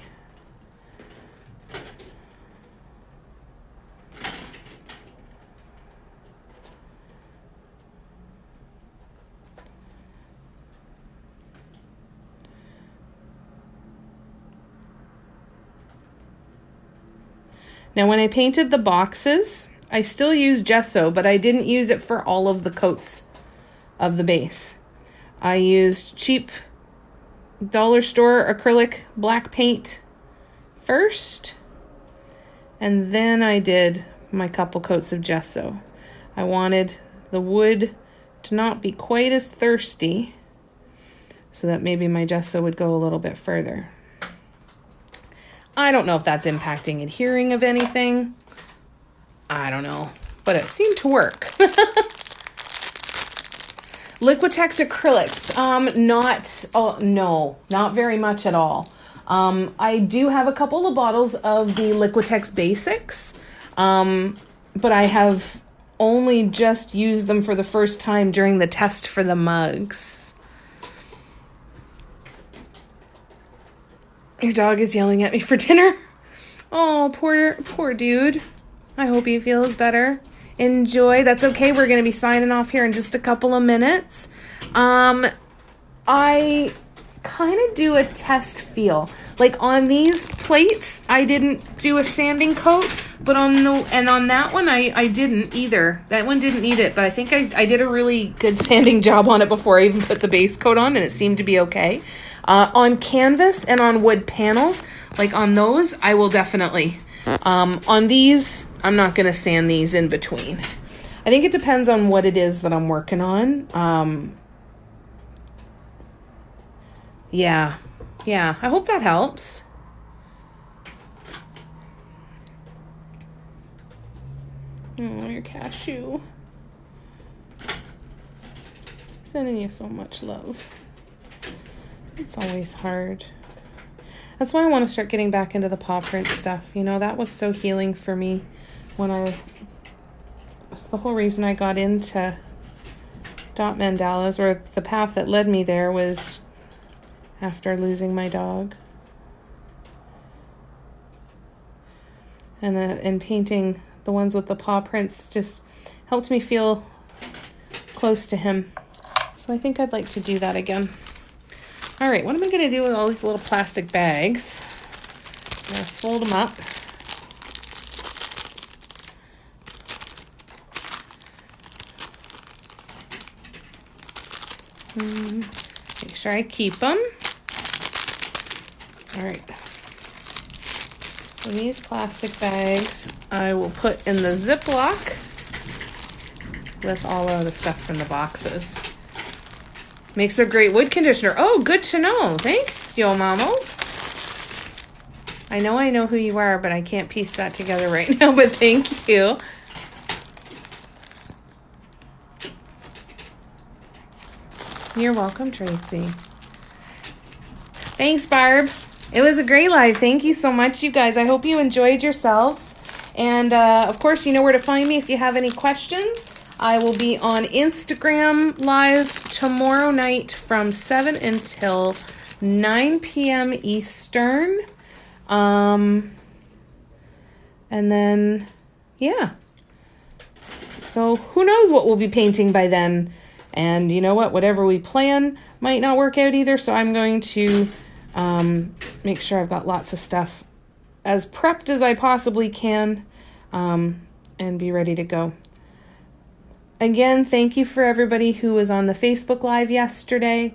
A: Now, when I painted the boxes, I still used gesso, but I didn't use it for all of the coats of the base. I used cheap dollar store acrylic black paint first, and then I did my couple coats of gesso. I wanted the wood to not be quite as thirsty, so that maybe my gesso would go a little bit further. I don't know if that's impacting adhering of anything. I don't know, but it seemed to work. Liquitex acrylics, not very much at all. I do have a couple of bottles of the Liquitex Basics, but I have only just used them for the first time during the test for the mugs. Your dog is yelling at me for dinner. Oh, poor dude. I hope he feels better. Enjoy. That's okay. We're going to be signing off here in just a couple of minutes. I kind of do a test feel. Like on these plates, I didn't do a sanding coat, but on that one, I didn't either. That one didn't need it, but I think I did a really good sanding job on it before I even put the base coat on, and it seemed to be okay. On canvas and on wood panels, like on those, I will definitely. On these, I'm not going to sand these in between. I think it depends on what it is that I'm working on. Yeah. I hope that helps. Oh, your cashew. Sending you so much love. It's always hard. That's why I want to start getting back into the paw print stuff. You know, that was so healing for me it's the whole reason I got into dot mandalas, or the path that led me there was after losing my dog. And painting the ones with the paw prints just helped me feel close to him. So I think I'd like to do that again. All right, what am I going to do with all these little plastic bags? I'm going to fold them up. Make sure I keep them. All right. So these plastic bags I will put in the Ziploc with all of the stuff from the boxes. Makes a great wood conditioner. Oh, good to know. Thanks, Yo Mamo. I know who you are, but I can't piece that together right now, but thank you. You're welcome, Tracy. Thanks, Barb. It was a great live. Thank you so much, you guys. I hope you enjoyed yourselves. And, of course, you know where to find me if you have any questions. I will be on Instagram live tomorrow night from 7 until 9 p.m. Eastern. And then, yeah. So who knows what we'll be painting by then. And you know what? Whatever we plan might not work out either. So I'm going to make sure I've got lots of stuff as prepped as I possibly can and be ready to go. Again, thank you for everybody who was on the Facebook Live yesterday.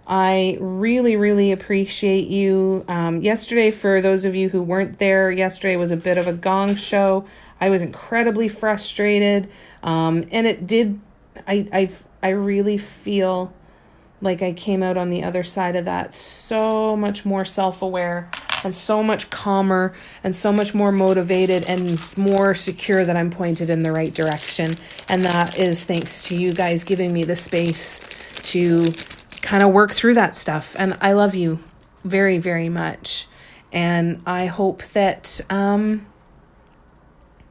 A: I really, really appreciate you. Yesterday, for those of you who weren't there, yesterday was a bit of a gong show. I was incredibly frustrated. And it did, I really feel like I came out on the other side of that so much more self-aware and so much calmer and so much more motivated and more secure that I'm pointed in the right direction. And that is thanks to you guys giving me the space to kind of work through that stuff. And I love you very, very much. And I hope that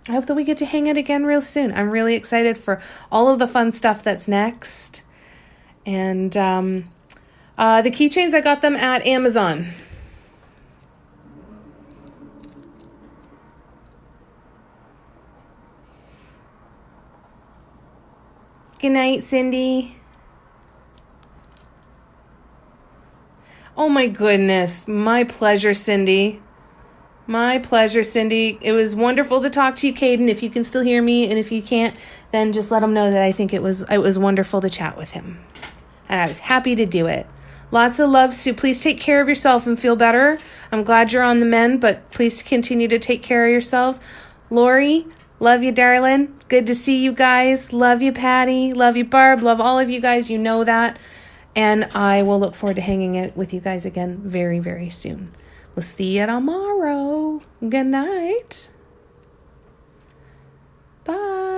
A: we get to hang out again real soon. I'm really excited for all of the fun stuff that's next. And the keychains, I got them at Amazon. Good night, Cindy. Oh my goodness. My pleasure, Cindy. My pleasure, Cindy. It was wonderful to talk to you, Caden. If you can still hear me, and if you can't, then just let him know that I think it was wonderful to chat with him. And I was happy to do it. Lots of love, Sue. Please take care of yourself and feel better. I'm glad you're on the mend, but please continue to take care of yourselves. Lori, love you, darling. Good to see you guys. Love you, Patty. Love you, Barb. Love all of you guys. You know that. And I will look forward to hanging out with you guys again very, very soon. We'll see you tomorrow. Good night. Bye.